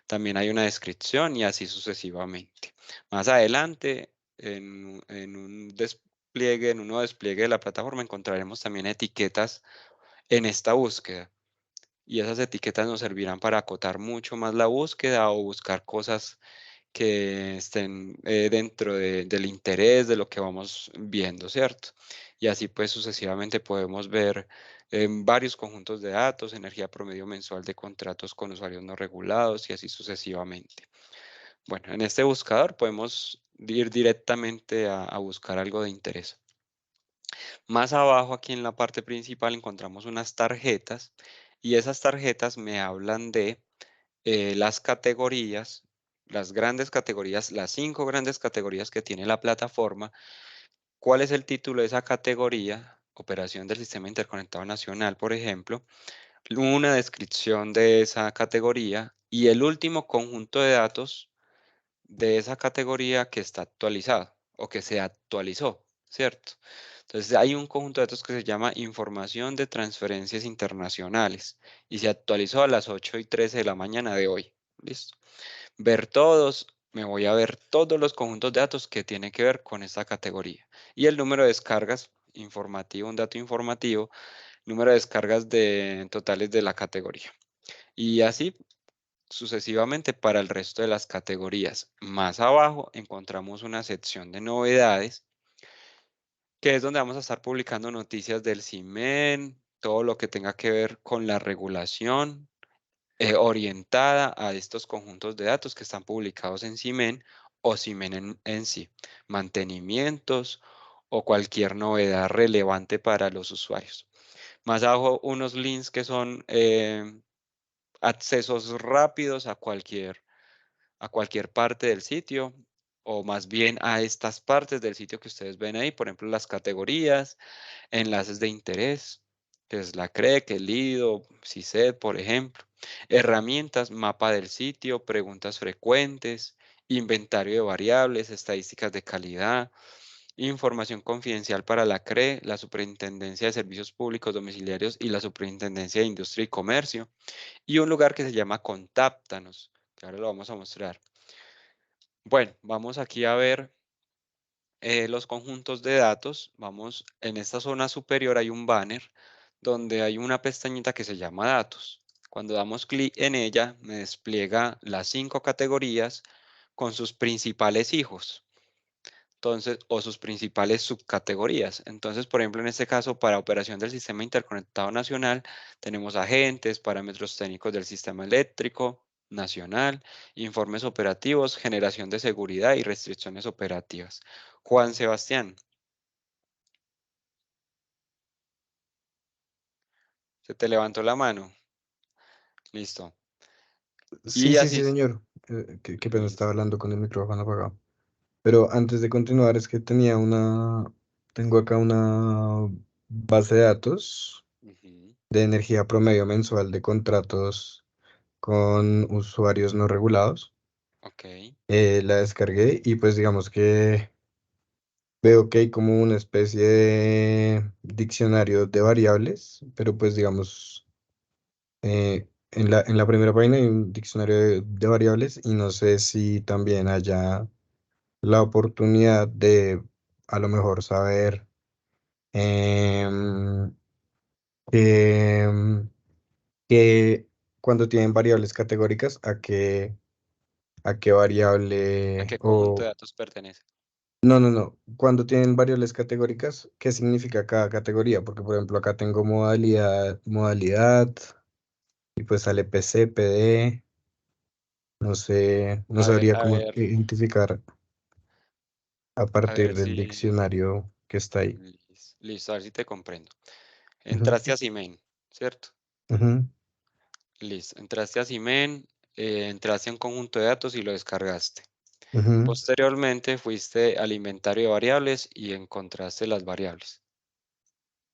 También hay una descripción y así sucesivamente. Más adelante, en un despliegue, en un nuevo despliegue de la plataforma, encontraremos también etiquetas en esta búsqueda. y esas etiquetas nos servirán para acotar mucho más la búsqueda o buscar cosas que estén dentro del interés de lo que vamos viendo, ¿cierto? Y así pues sucesivamente podemos ver varios conjuntos de datos, energía promedio mensual de contratos con usuarios no regulados y así sucesivamente. Bueno, en este buscador podemos ir directamente a buscar algo de interés. Más abajo, aquí en la parte principal, encontramos unas tarjetas y esas tarjetas me hablan de las categorías, las grandes categorías, las 5 grandes categorías que tiene la plataforma. ¿Cuál es el título de esa categoría? Operación del Sistema Interconectado Nacional, por ejemplo. Una descripción de esa categoría y el último conjunto de datos de esa categoría que está actualizado o que se actualizó, ¿cierto? Entonces hay un conjunto de datos que se llama información de transferencias internacionales y se actualizó a las 8:13 de la mañana de hoy. ¿Listo? Ver todos, me voy a ver todos los conjuntos de datos que tienen que ver con esta categoría. Y el número de descargas informativo, un dato informativo, número de descargas de totales de la categoría. Y así sucesivamente para el resto de las categorías. Más abajo encontramos una sección de novedades, que es donde vamos a estar publicando noticias del CIMEN, todo lo que tenga que ver con la regulación orientada a estos conjuntos de datos que están publicados en CIMEN o CIMEN en sí, mantenimientos o cualquier novedad relevante para los usuarios. Más abajo unos links que son accesos rápidos a cualquier parte del sitio o más bien a estas partes del sitio que ustedes ven ahí, por ejemplo, las categorías, enlaces de interés, que es la CREC, el IDO, CISED, por ejemplo, herramientas, mapa del sitio, preguntas frecuentes, inventario de variables, estadísticas de calidad, información confidencial para la CRE, la Superintendencia de Servicios Públicos Domiciliarios y la Superintendencia de Industria y Comercio, y un lugar que se llama Contáctanos, que ahora lo vamos a mostrar. Bueno, vamos aquí a ver los conjuntos de datos. Vamos, en esta zona superior hay un banner donde hay una pestañita que se llama Datos. Cuando damos clic en ella, me despliega las 5 categorías con sus principales hijos. Entonces, o sus principales subcategorías. Entonces, por ejemplo, en este caso, para operación del Sistema Interconectado Nacional, tenemos agentes, parámetros técnicos del sistema eléctrico nacional, informes operativos, generación de seguridad y restricciones operativas. Juan Sebastián, se te levantó la mano. Listo.
Sí,
Y
sí,
así,
sí, señor. Qué pena, estaba
listo.
hablando con el micrófono apagado. Pero antes de continuar, es que tengo acá una base de datos
Ujú,
de energía promedio mensual de contratos con usuarios no regulados.
ok,
La descargué y pues digamos que veo que hay como una especie de diccionario de variables, pero pues digamos, en la primera página hay un diccionario de variables y no sé si también haya la oportunidad de a lo mejor saber em, em, que cuando tienen variables categóricas, a qué
¿a
variable
qué conjunto de
o...
datos pertenece?
No, no, no. Cuando tienen variables categóricas, ¿qué significa cada categoría? Porque, por ejemplo, acá tengo modalidad, y pues sale PC, PD, no sé, no sabría
A
cómo
ver,
identificar a
a ver
partir del
si...
diccionario que está ahí.
Listo, a ver si te comprendo.
Ujú,
Entraste a Simen, ¿cierto?
ujú,
Listo. Entraste a Simen, entraste a un conjunto de datos y lo descargaste.
ujú.
Posteriormente fuiste al inventario de variables y encontraste las variables.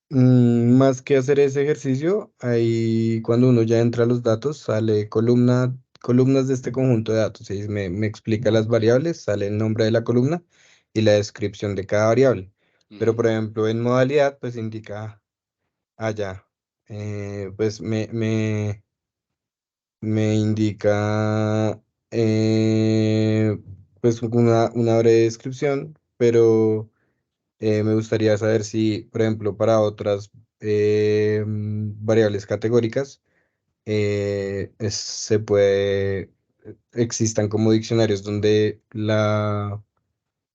Más que hacer ese ejercicio, ahí cuando uno ya entra a los datos, sale columnas de este conjunto de datos. Y me explica las variables, sale el nombre de la columna y la descripción de cada variable. Pero, por
Ujú,
ejemplo, en modalidad, pues indica allá, pues me indica pues una breve descripción, pero me gustaría saber si, por ejemplo, para otras variables categóricas, se puede, existan como diccionarios donde la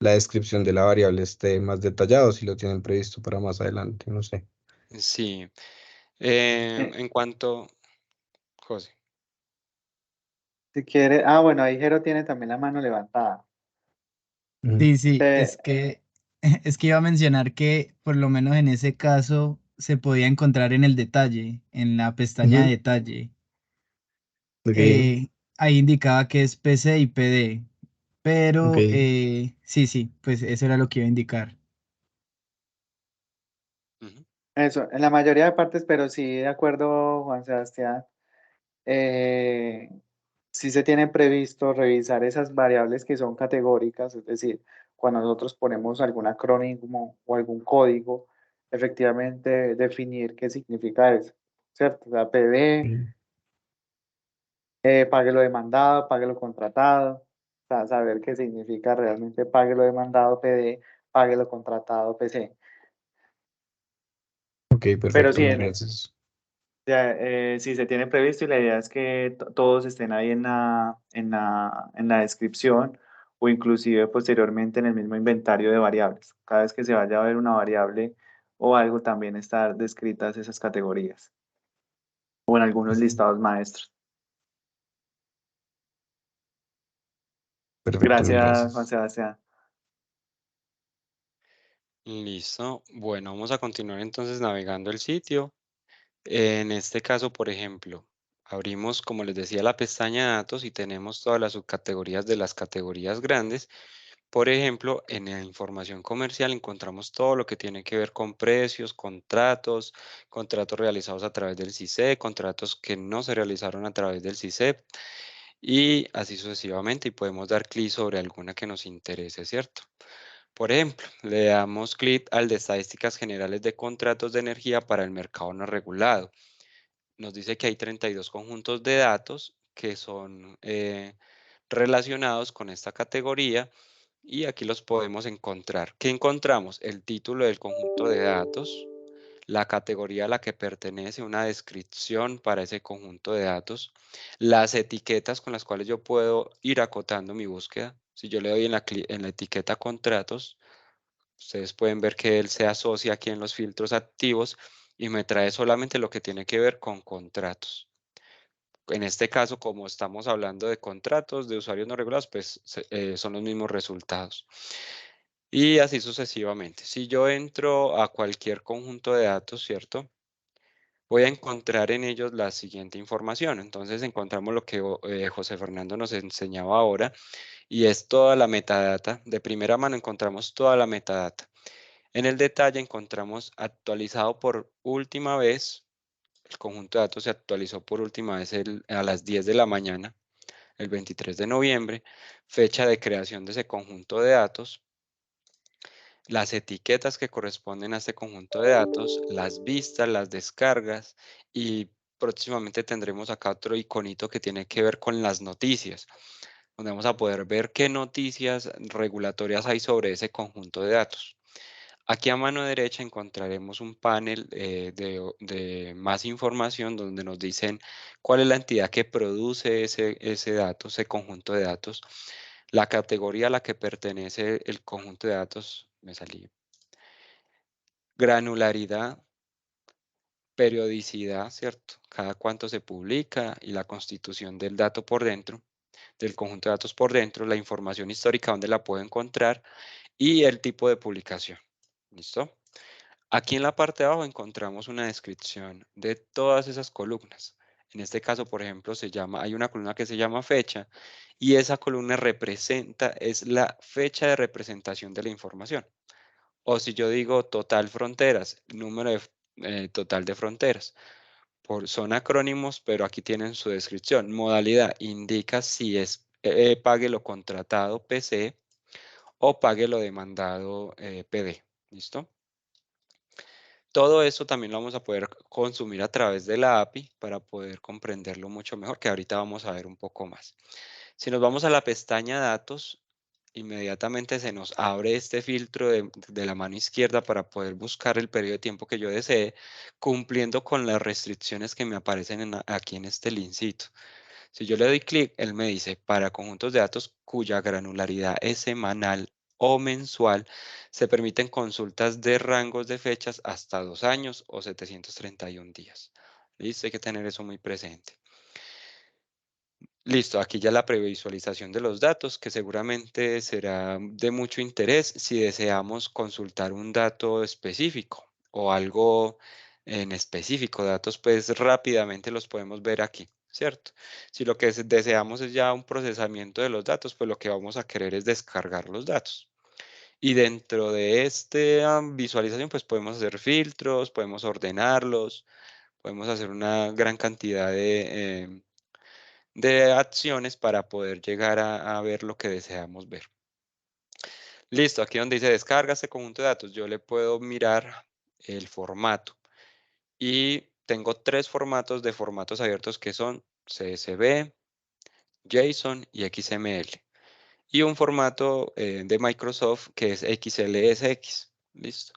descripción de la variable esté más detallado, si lo tienen previsto para más adelante, no sé.
Sí.
Eh,
En cuanto, José.
si quiere, bueno, ahí Jero tiene también la mano levantada.
Ujú.
Sí, sí,
Te-
es que, es que iba a mencionar que por lo menos en ese caso se podía encontrar en el detalle, en la pestaña de
Ujú.
detalle.
Ok,
Eh, Ahí indicaba que es PC y PD,
ok.
pero sí, sí, pues eso era lo que iba a indicar.
Ujú.
Eso, en la mayoría de partes, pero sí, de acuerdo, Juan Sebastián, eh, sí se tiene previsto revisar esas variables que son categóricas, es decir, cuando nosotros ponemos algún acrónimo o algún código, efectivamente definir qué significa eso, ¿cierto? O sea, PD,
Mm.
pague lo demandado, pague lo contratado, o sea, saber qué significa realmente pague lo demandado, PD, pague lo contratado, PC.
Ok,
Pero
perfecto,
sí,
gracias.
ya, sí se tiene previsto y la idea es que todos estén ahí en la descripción o inclusive posteriormente en el mismo inventario de variables. Cada vez que se vaya a ver una variable o algo, también estar descritas esas categorías o en algunos listados maestros.
Perfecto, mil
Gracias, Juan
gracias.
Sebastián.
Listo. Bueno, vamos a continuar entonces navegando el sitio. En este caso, por ejemplo, abrimos, como les decía, la pestaña de datos y tenemos todas las subcategorías de las categorías grandes. Por ejemplo, en la información comercial encontramos todo lo que tiene que ver con precios, contratos, contratos realizados a través del CICE, contratos que no se realizaron a través del CICE y así sucesivamente. Y podemos dar clic sobre alguna que nos interese, ¿cierto? Por ejemplo, le damos clic al de estadísticas generales de contratos de energía para el mercado no regulado. Nos dice que hay 32 conjuntos de datos que son relacionados con esta categoría y aquí los podemos encontrar. ¿Qué encontramos? El título del conjunto de datos, la categoría a la que pertenece, una descripción para ese conjunto de datos, las etiquetas con las cuales yo puedo ir acotando mi búsqueda. Si yo le doy en la etiqueta contratos, ustedes pueden ver que él se asocia aquí en los filtros activos y me trae solamente lo que tiene que ver con contratos. En este caso, como estamos hablando de contratos de usuarios no regulados, pues son los mismos resultados. Y así sucesivamente. Si yo entro a cualquier conjunto de datos, ¿cierto? Voy a encontrar en ellos la siguiente información. Entonces encontramos lo que José Fernando nos enseñaba ahora y es toda la metadata. De primera mano encontramos toda la metadata. En el detalle encontramos actualizado por última vez, el conjunto de datos se actualizó por última vez a las 10 de la mañana, el 23 de noviembre, fecha de creación de ese conjunto de datos, las etiquetas que corresponden a este conjunto de datos, las vistas, las descargas y próximamente tendremos acá otro iconito que tiene que ver con las noticias, donde vamos a poder ver qué noticias regulatorias hay sobre ese conjunto de datos. Aquí a mano derecha encontraremos un panel de más información donde nos dicen cuál es la entidad que produce ese dato, ese conjunto de datos, la categoría a la que pertenece el conjunto de datos, me salí, granularidad, periodicidad, ¿cierto? Cada cuánto se publica y la constitución del dato por dentro, del conjunto de datos por dentro, la información histórica donde la puedo encontrar y el tipo de publicación. ¿Listo? Aquí en la parte de abajo encontramos una descripción de todas esas columnas. En este caso, por ejemplo, hay una columna que se llama fecha y esa columna es la fecha de representación de la información. O si yo digo total fronteras, número total de fronteras. Son acrónimos, pero aquí tienen su descripción. Modalidad indica si es pague lo contratado PC o pague lo demandado PD. ¿Listo? Todo eso también lo vamos a poder consumir a través de la API para poder comprenderlo mucho mejor, que ahorita vamos a ver un poco más. Si nos vamos a la pestaña datos inmediatamente se nos abre este filtro de la mano izquierda para poder buscar el periodo de tiempo que yo desee, cumpliendo con las restricciones que me aparecen aquí en este linkcito. Si yo le doy clic, él me dice, para conjuntos de datos cuya granularidad es semanal o mensual, se permiten consultas de rangos de fechas hasta 2 años o 731 días. Listo, hay que tener eso muy presente. Listo, aquí ya la previsualización de los datos, que seguramente será de mucho interés si deseamos consultar un dato específico o algo en específico. Datos, pues rápidamente los podemos ver aquí, ¿cierto? Si lo que deseamos es ya un procesamiento de los datos, pues lo que vamos a querer es descargar los datos. Y dentro de esta visualización, pues podemos hacer filtros, podemos ordenarlos, podemos hacer una gran cantidad de acciones para poder llegar a ver lo que deseamos ver. Listo, aquí donde dice descarga este conjunto de datos, yo le puedo mirar el formato. Y tengo 3 formatos de formatos abiertos que son CSV, JSON y XML. Y un formato de Microsoft que es XLSX. Listo.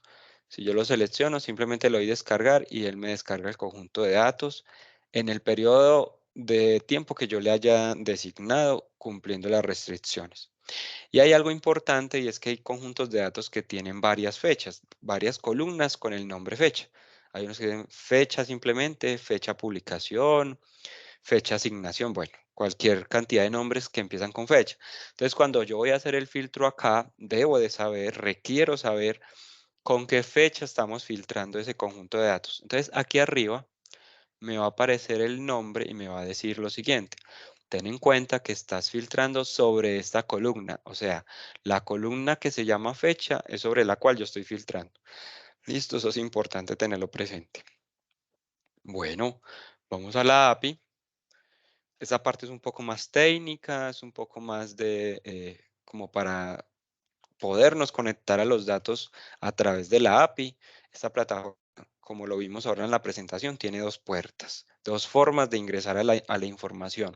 Si yo lo selecciono, simplemente le doy descargar y él me descarga el conjunto de datos en el periodo de tiempo que yo le haya designado, cumpliendo las restricciones. Y hay algo importante y es que hay conjuntos de datos que tienen varias fechas, varias columnas con el nombre fecha. Hay unos que tienen fecha simplemente, fecha publicación, fecha asignación, bueno, cualquier cantidad de nombres que empiezan con fecha. Entonces, cuando yo voy a hacer el filtro acá, debo de saber, requiero saber con qué fecha estamos filtrando ese conjunto de datos. Entonces, aquí arriba me va a aparecer el nombre y me va a decir lo siguiente. Ten en cuenta que estás filtrando sobre esta columna, o sea, la columna que se llama fecha es sobre la cual yo estoy filtrando. Listo, eso es importante tenerlo presente. Bueno, vamos a la API. Esa parte es un poco más técnica, es un poco más de como para podernos conectar a los datos a través de la API. Esta plataforma, como lo vimos ahora en la presentación, tiene 2 puertas, 2 formas de ingresar a la información.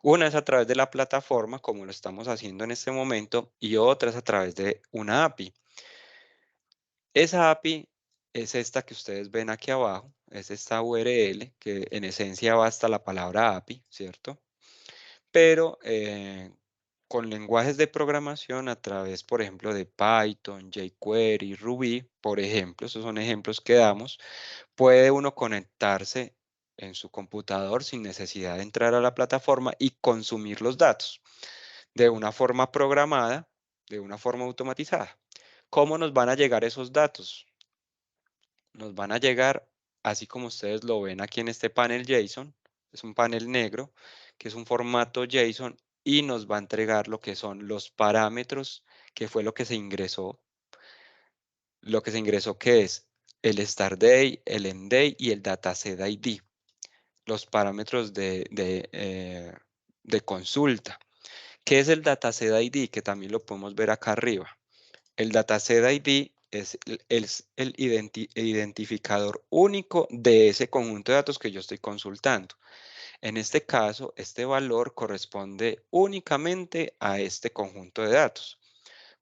Una es a través de la plataforma, como lo estamos haciendo en este momento, y otra es a través de una API. Esa API es esta que ustedes ven aquí abajo, es esta URL que en esencia va hasta la palabra API, ¿cierto? Pero con lenguajes de programación a través, por ejemplo, de Python, jQuery, Ruby, por ejemplo, esos son ejemplos que damos, puede uno conectarse en su computador sin necesidad de entrar a la plataforma y consumir los datos de una forma programada, de una forma automatizada. ¿Cómo nos van a llegar esos datos? Nos van a llegar así como ustedes lo ven aquí en este panel JSON. Es un panel negro que es un formato JSON y nos va a entregar lo que son los parámetros, que fue lo que se ingresó. Lo que se ingresó que es el start day, el end day y el dataset ID. Los parámetros de consulta. ¿Qué es el dataset ID? Que también lo podemos ver acá arriba. El dataset ID es el identificador único de ese conjunto de datos que yo estoy consultando. En este caso, este valor corresponde únicamente a este conjunto de datos.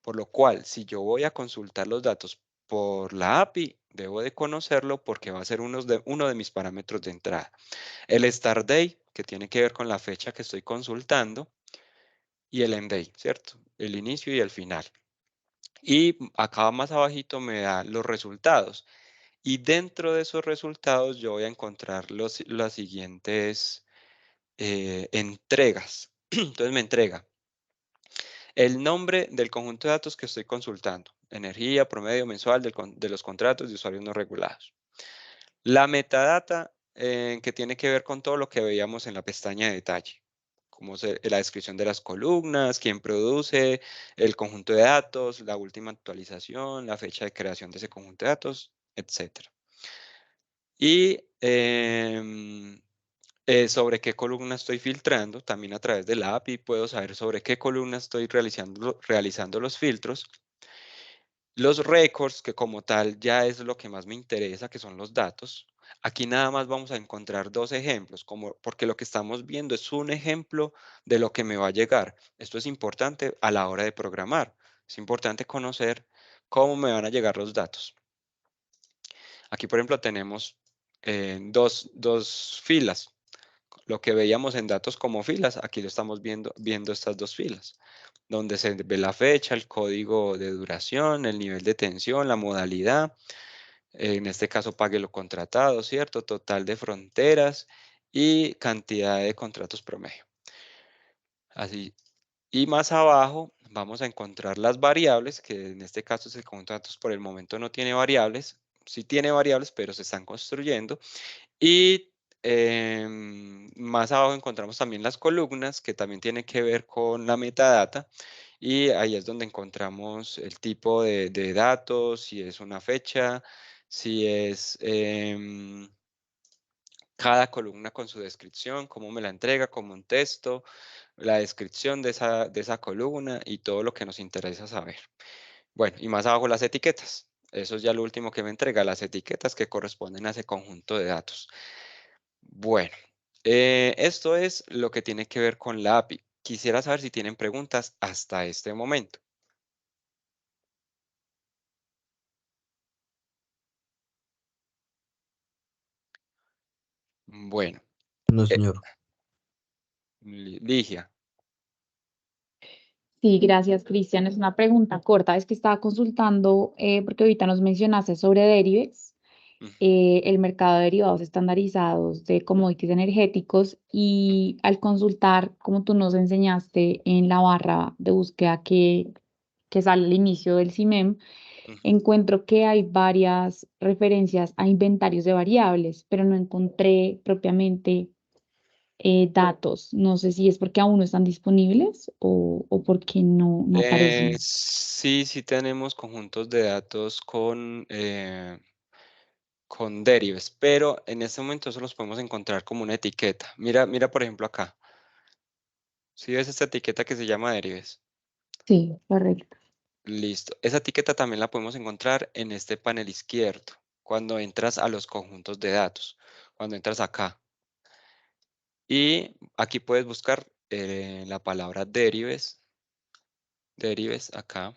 Por lo cual, si yo voy a consultar los datos por la API, debo de conocerlo porque va a ser uno de mis parámetros de entrada. El start day, que tiene que ver con la fecha que estoy consultando, y el end day, ¿cierto? El inicio y el final. Y acá más abajito me da los resultados. Y dentro de esos resultados yo voy a encontrar las siguientes entregas. Entonces me entrega el nombre del conjunto de datos que estoy consultando. Energía, promedio mensual de los contratos de usuarios no regulados. La metadata que tiene que ver con todo lo que veíamos en la pestaña de detalle. Como la descripción de las columnas, quién produce, el conjunto de datos, la última actualización, la fecha de creación de ese conjunto de datos, etc. Y sobre qué columna estoy filtrando, también a través de la API puedo saber sobre qué columna estoy realizando los filtros. Los records, que como tal ya es lo que más me interesa, que son los datos. Aquí nada más vamos a encontrar 2 ejemplos, porque lo que estamos viendo es un ejemplo de lo que me va a llegar. Esto es importante a la hora de programar. Es importante conocer cómo me van a llegar los datos. Aquí, por ejemplo, tenemos dos filas. Lo que veíamos en datos como filas, aquí lo estamos viendo estas 2 filas, donde se ve la fecha, el código de duración, el nivel de tensión, la modalidad, en este caso pague lo contratado, ¿cierto? Total de fronteras y cantidad de contratos promedio. Así. Y más abajo vamos a encontrar las variables, que en este caso el conjunto de datos por el momento no tiene variables. Sí tiene variables, pero se están construyendo. Y más abajo encontramos también las columnas, que también tienen que ver con la metadata. Y ahí es donde encontramos el tipo de datos, si es una fecha, si es cada columna con su descripción, cómo me la entrega, como un texto, la descripción de esa columna y todo lo que nos interesa saber. Bueno, y más abajo las etiquetas. Eso es ya lo último que me entrega, las etiquetas que corresponden a ese conjunto de datos. Bueno, esto es lo que tiene que ver con la API. Quisiera saber si tienen preguntas hasta este momento. Bueno,
No, señor.
Ligia.
Sí, gracias, Cristian. Es una pregunta corta. Es que estaba consultando, porque ahorita nos mencionaste sobre Derivex,
Ujú,
el mercado de derivados estandarizados de commodities energéticos, y al consultar, como tú nos enseñaste en la barra de búsqueda que sale al inicio del CIMEM,
ujú.
encuentro que hay varias referencias a inventarios de variables, pero no encontré propiamente datos. No sé si es porque aún no están disponibles o porque no aparecen.
Sí tenemos conjuntos de datos con derives, pero en este momento eso los podemos encontrar como una etiqueta. Mira por ejemplo acá. ¿Sí ves esta etiqueta que se llama derives?
Sí, correcto.
Listo. Esa etiqueta también la podemos encontrar en este panel izquierdo, cuando entras a los conjuntos de datos, cuando entras acá. Y aquí puedes buscar la palabra derives acá.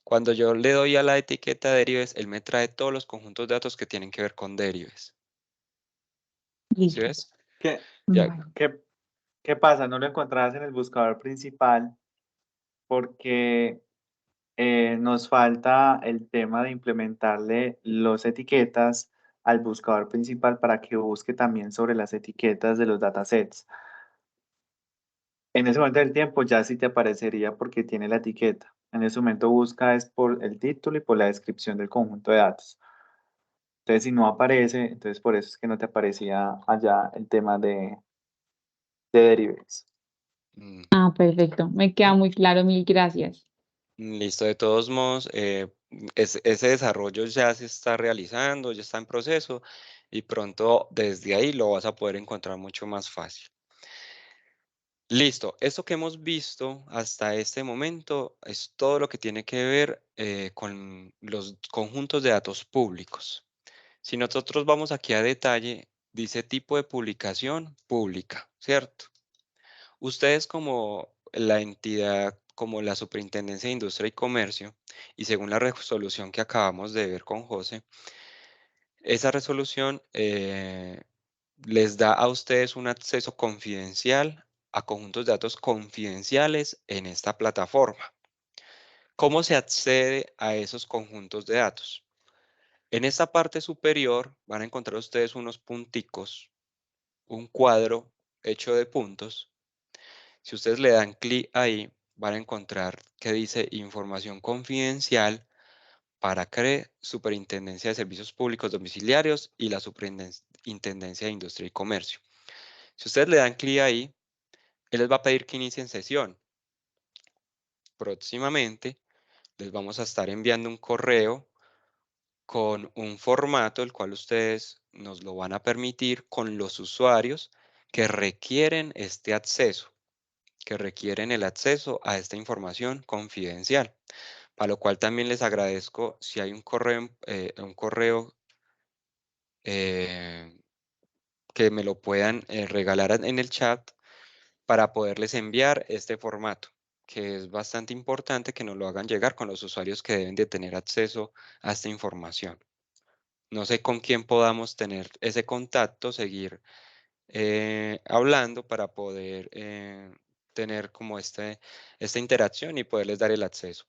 Cuando yo le doy a la etiqueta derives, él me trae todos los conjuntos de datos que tienen que ver con derives. ¿Sí
Listo.
ves?
¿Qué,
Ya.
Vale.
qué pasa? No lo encontrabas en el buscador principal porque nos falta el tema de implementarle las etiquetas al buscador principal para que busque también sobre las etiquetas de los datasets. En ese momento del tiempo ya sí te aparecería porque tiene la etiqueta. En ese momento busca es por el título y por la descripción del conjunto de datos. Entonces, si no aparece, entonces por eso es que no te aparecía allá el tema de derivables.
mm,
Ah, perfecto. Me queda muy claro. Mil gracias.
Listo, de todos modos, ese desarrollo ya se está realizando, ya está en proceso y pronto desde ahí lo vas a poder encontrar mucho más fácil. Listo, esto que hemos visto hasta este momento es todo lo que tiene que ver con los conjuntos de datos públicos. Si nosotros vamos aquí a detalle, dice tipo de publicación pública, ¿cierto? Ustedes como la entidad, como la Superintendencia de Industria y Comercio, y según la resolución que acabamos de ver con José, esa resolución les da a ustedes un acceso confidencial a conjuntos de datos confidenciales en esta plataforma. ¿Cómo se accede a esos conjuntos de datos? En esta parte superior van a encontrar ustedes unos punticos, un cuadro hecho de puntos. Si ustedes le dan clic ahí, van a encontrar que dice información confidencial para CRE, Superintendencia de Servicios Públicos Domiciliarios y la Superintendencia de Industria y Comercio. Si ustedes le dan clic ahí, él les va a pedir que inicien sesión. Próximamente les vamos a estar enviando un correo con un formato el cual ustedes nos lo van a permitir con los usuarios que requieren este acceso, que requieren el acceso a esta información confidencial, para lo cual también les agradezco si hay un correo que me lo puedan regalar en el chat para poderles enviar este formato, que es bastante importante que nos lo hagan llegar con los usuarios que deben de tener acceso a esta información. No sé con quién podamos tener ese contacto, seguir hablando para poder tener como esta interacción y poderles dar el acceso.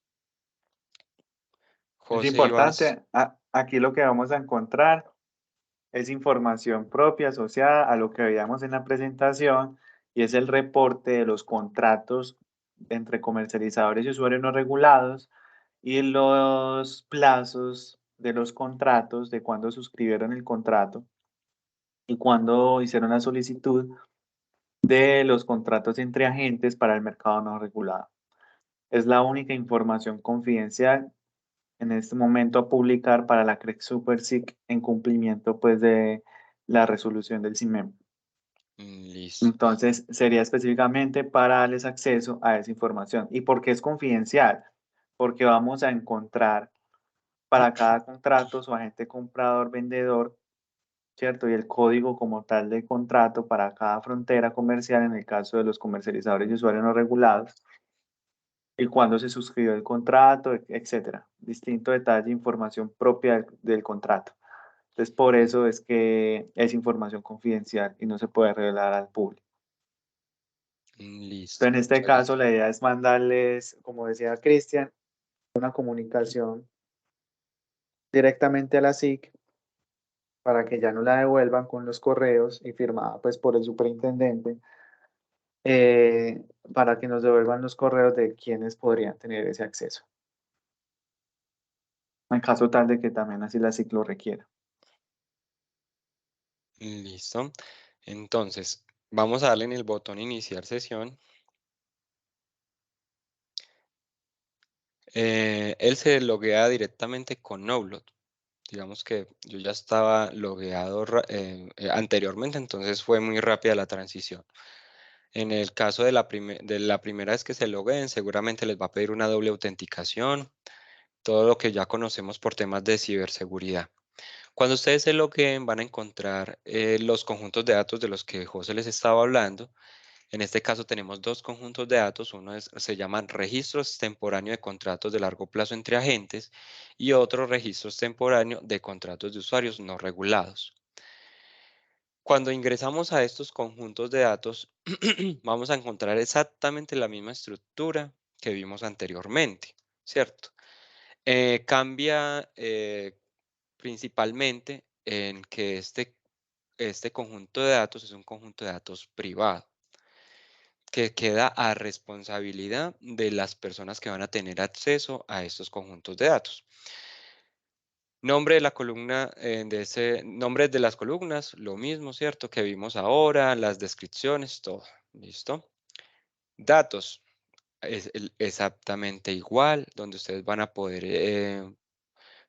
Es
José, ibas.
importante, aquí lo que vamos a encontrar es información propia asociada a lo que veíamos en la presentación y es el reporte de los contratos entre comercializadores y usuarios no regulados y los plazos de los contratos, de cuándo suscribieron el contrato y cuándo hicieron la solicitud de los contratos entre agentes para el mercado no regulado. Es la única información confidencial en este momento a publicar para la CREC SuperSIC en cumplimiento pues de la resolución del CIMEM.
Listo.
Entonces sería específicamente para darles acceso a esa información. ¿Y por qué es confidencial? Porque vamos a encontrar para cada contrato su agente comprador, vendedor, ¿cierto? Y el código como tal de contrato para cada frontera comercial en el caso de los comercializadores y usuarios no regulados y cuándo se suscribió el contrato, etcétera. Distinto detalle, información propia del contrato. Entonces, por eso es que es información confidencial y no se puede revelar al público.
Listo.
Entonces, en este
Muchas
caso,
gracias.
la idea es mandarles, como decía Cristian, una comunicación directamente a la SIC para que ya no la devuelvan con los correos y firmada pues por el superintendente, para que nos devuelvan los correos de quienes podrían tener ese acceso. En caso tal de que también así la SIC lo requiera.
Listo. Entonces, vamos a darle en el botón iniciar sesión. Él se loguea directamente con Noblood. Digamos que yo ya estaba logueado anteriormente, entonces fue muy rápida la transición. En el caso de la primera vez que se logueen, seguramente les va a pedir una doble autenticación, todo lo que ya conocemos por temas de ciberseguridad. Cuando ustedes se logueen, van a encontrar los conjuntos de datos de los que José les estaba hablando. En este caso tenemos dos conjuntos de datos, uno se llaman registros temporáneos de contratos de largo plazo entre agentes y otro registros temporáneos de contratos de usuarios no regulados. Cuando ingresamos a estos conjuntos de datos, vamos a encontrar exactamente la misma estructura que vimos anteriormente, ¿cierto? Cambia principalmente en que este conjunto de datos es un conjunto de datos privado, que queda a responsabilidad de las personas que van a tener acceso a estos conjuntos de datos. Nombre de la columna, nombres de las columnas, lo mismo, ¿cierto? Que vimos ahora, las descripciones, todo. ¿Listo? Datos, es exactamente igual, donde ustedes van a poder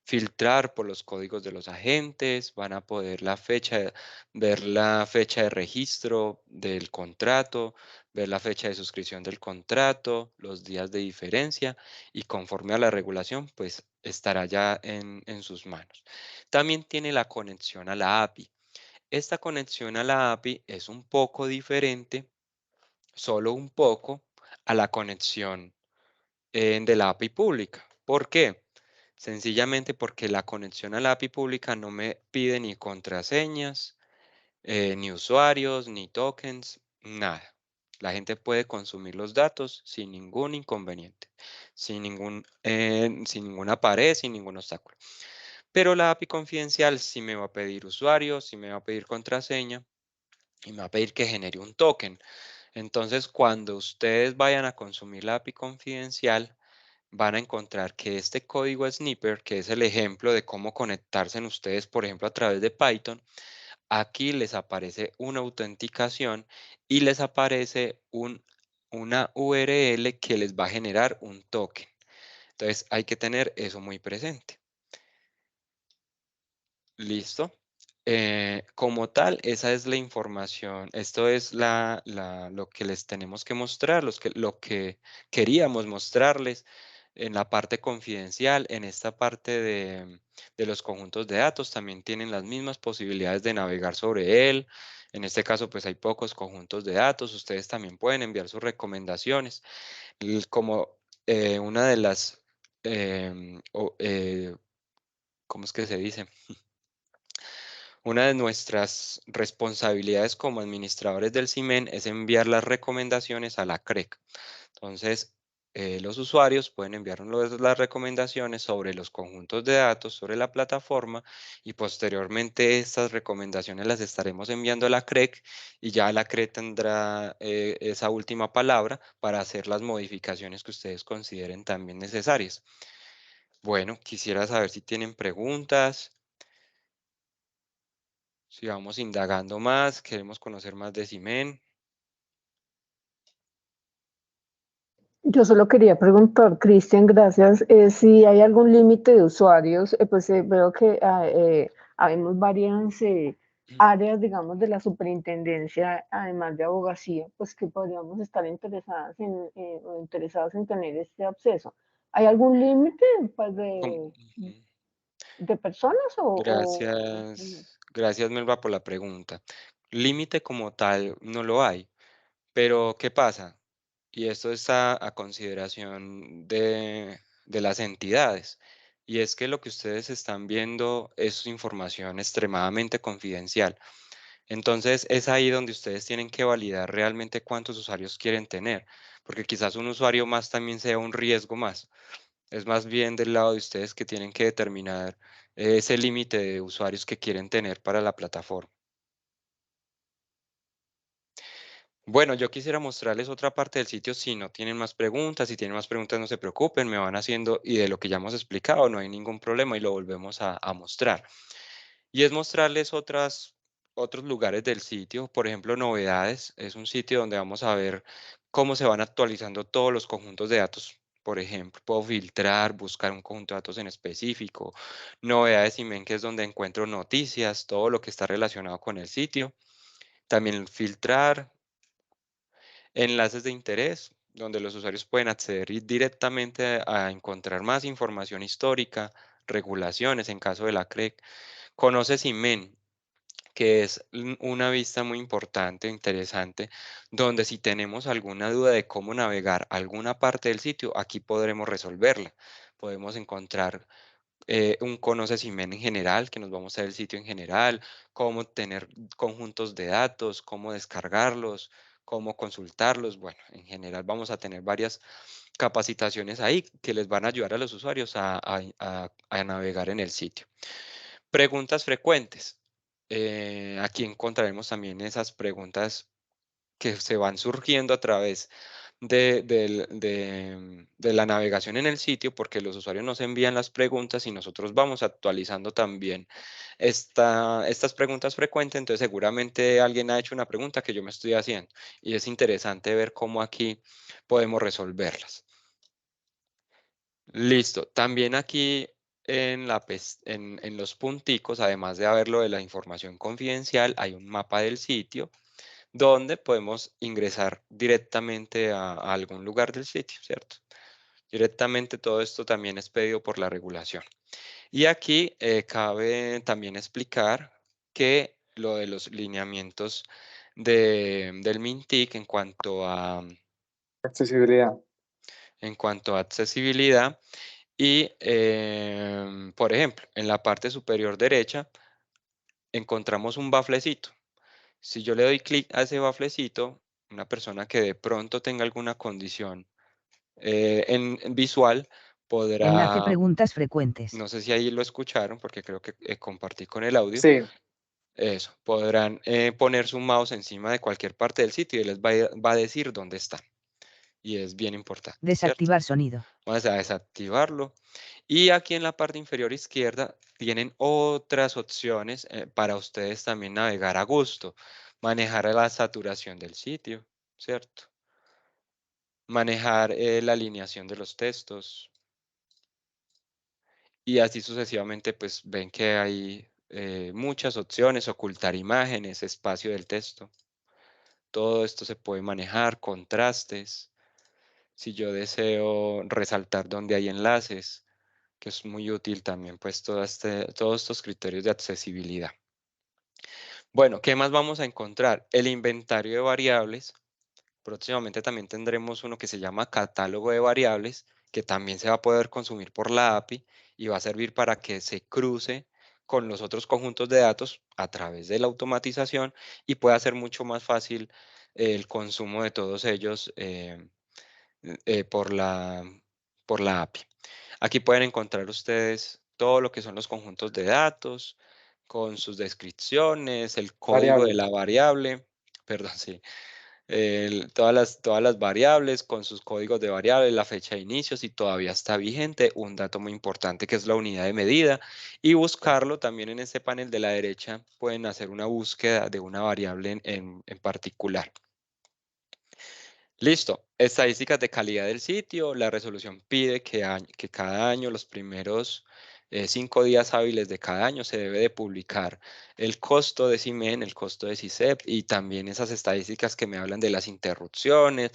filtrar por los códigos de los agentes, van a poder ver la fecha de registro del contrato, ver la fecha de suscripción del contrato, los días de diferencia y conforme a la regulación, pues estará ya en sus manos. También tiene la conexión a la API. Esta conexión a la API es un poco diferente, solo un poco, a la conexión de la API pública. ¿Por qué? Sencillamente porque la conexión a la API pública no me pide ni contraseñas, ni usuarios, ni tokens, nada. La gente puede consumir los datos sin ningún inconveniente, sin ninguna pared, sin ningún obstáculo. Pero la API confidencial sí me va a pedir usuarios, sí me va a pedir contraseña y me va a pedir que genere un token. Entonces, cuando ustedes vayan a consumir la API confidencial, van a encontrar que este código snipper, que es el ejemplo de cómo conectarse en ustedes, por ejemplo, a través de Python, aquí les aparece una autenticación y les aparece una URL que les va a generar un token. Entonces, hay que tener eso muy presente. ¿Listo? Como tal, esa es la información. Esto es lo que les tenemos que mostrar, lo que queríamos mostrarles. en la parte confidencial, en esta parte de los conjuntos de datos, también tienen las mismas posibilidades de navegar sobre él. En este caso, pues hay pocos conjuntos de datos. Ustedes también pueden enviar sus recomendaciones. Como una de las, ¿cómo es que se dice? Una de nuestras responsabilidades como administradores del CIMEN es enviar las recomendaciones a la CREC. Entonces, los usuarios pueden enviarnos las recomendaciones sobre los conjuntos de datos, sobre la plataforma, y posteriormente estas recomendaciones las estaremos enviando a la CREC y ya la CREC tendrá esa última palabra para hacer las modificaciones que ustedes consideren también necesarias. Bueno, quisiera saber si tienen preguntas. Si vamos indagando más, queremos conocer más de CIMEN.
Yo solo quería preguntar, Cristian, gracias, si hay algún límite de usuarios, pues veo que habemos varias áreas, digamos, de la superintendencia, además de abogacía, pues que podríamos estar interesadas o interesados en tener este acceso. ¿Hay algún límite pues,
Ujú.
de personas
Gracias Melba por la pregunta. Límite como tal no lo hay, pero ¿qué pasa? Y esto está a consideración de las entidades. Y es que lo que ustedes están viendo es información extremadamente confidencial. Entonces es ahí donde ustedes tienen que validar realmente cuántos usuarios quieren tener, porque quizás un usuario más también sea un riesgo más. Es más bien del lado de ustedes que tienen que determinar ese límite de usuarios que quieren tener para la plataforma. Bueno, yo quisiera mostrarles otra parte del sitio si no tienen más preguntas. Si tienen más preguntas, no se preocupen, me van haciendo y de lo que ya hemos explicado no hay ningún problema y lo volvemos a mostrar. Y es mostrarles otros lugares del sitio, por ejemplo, novedades. Es un sitio donde vamos a ver cómo se van actualizando todos los conjuntos de datos. Por ejemplo, puedo filtrar, buscar un conjunto de datos en específico. Novedades y men, que es donde encuentro noticias, todo lo que está relacionado con el sitio. También filtrar enlaces de interés, donde los usuarios pueden acceder directamente a encontrar más información histórica, regulaciones en caso de la CREC. Conoce Simen, que es una vista muy importante, interesante, donde si tenemos alguna duda de cómo navegar alguna parte del sitio, aquí podremos resolverla. Podemos encontrar un conoce Simen en general, que nos va a mostrar el sitio en general, cómo tener conjuntos de datos, cómo descargarlos, cómo consultarlos. Bueno, en general vamos a tener varias capacitaciones ahí que les van a ayudar a los usuarios a navegar en el sitio. Preguntas frecuentes. Aquí encontraremos también esas preguntas que se van surgiendo a través de la navegación en el sitio, porque los usuarios nos envían las preguntas y nosotros vamos actualizando también estas preguntas frecuentes. Entonces seguramente alguien ha hecho una pregunta que yo me estoy haciendo y es interesante ver cómo aquí podemos resolverlas. Listo. También aquí en los punticos, además de haberlo de la información confidencial, hay un mapa del sitio donde podemos ingresar directamente a algún lugar del sitio, ¿cierto? Directamente todo esto también es pedido por la regulación. Y aquí cabe también explicar que lo de los lineamientos del MINTIC
Accesibilidad.
en cuanto a accesibilidad. Y, por ejemplo, en la parte superior derecha encontramos un baflecito. Si yo le doy clic a ese baflecito, una persona que de pronto tenga alguna condición en visual
Enlace
podrá,
preguntas frecuentes.
no sé si ahí lo escucharon porque creo que compartí con el audio,
Sí,
eso, podrán poner su mouse encima de cualquier parte del sitio y les va a decir dónde está. Y es bien importante, ¿cierto?
Desactivar sonido.
Vamos a desactivarlo. Y aquí en la parte inferior izquierda tienen otras opciones para ustedes también navegar a gusto. Manejar la saturación del sitio, ¿cierto? Manejar la alineación de los textos. Y así sucesivamente, pues ven que hay muchas opciones, ocultar imágenes, espacio del texto. Todo esto se puede manejar, contrastes, si yo deseo resaltar donde hay enlaces, que es muy útil también, pues todos estos criterios de accesibilidad. Bueno, ¿qué más vamos a encontrar? El inventario de variables. Próximamente también tendremos uno que se llama catálogo de variables, que también se va a poder consumir por la API y va a servir para que se cruce con los otros conjuntos de datos a través de la automatización y pueda ser mucho más fácil el consumo de todos ellos por la API. Aquí pueden encontrar ustedes todo lo que son los conjuntos de datos con sus descripciones, el código de
Variables.
la variable, perdón, sí, todas las variables con sus códigos de variables, la fecha de inicio, si todavía está vigente, un dato muy importante que es la unidad de medida, y buscarlo también en ese panel de la derecha, pueden hacer una búsqueda de una variable en particular. Listo, estadísticas de calidad del sitio. La resolución pide que cada año, los primeros 5 días hábiles de cada año, se debe de publicar el costo de CIMEN, el costo de CISEP y también esas estadísticas que me hablan de las interrupciones,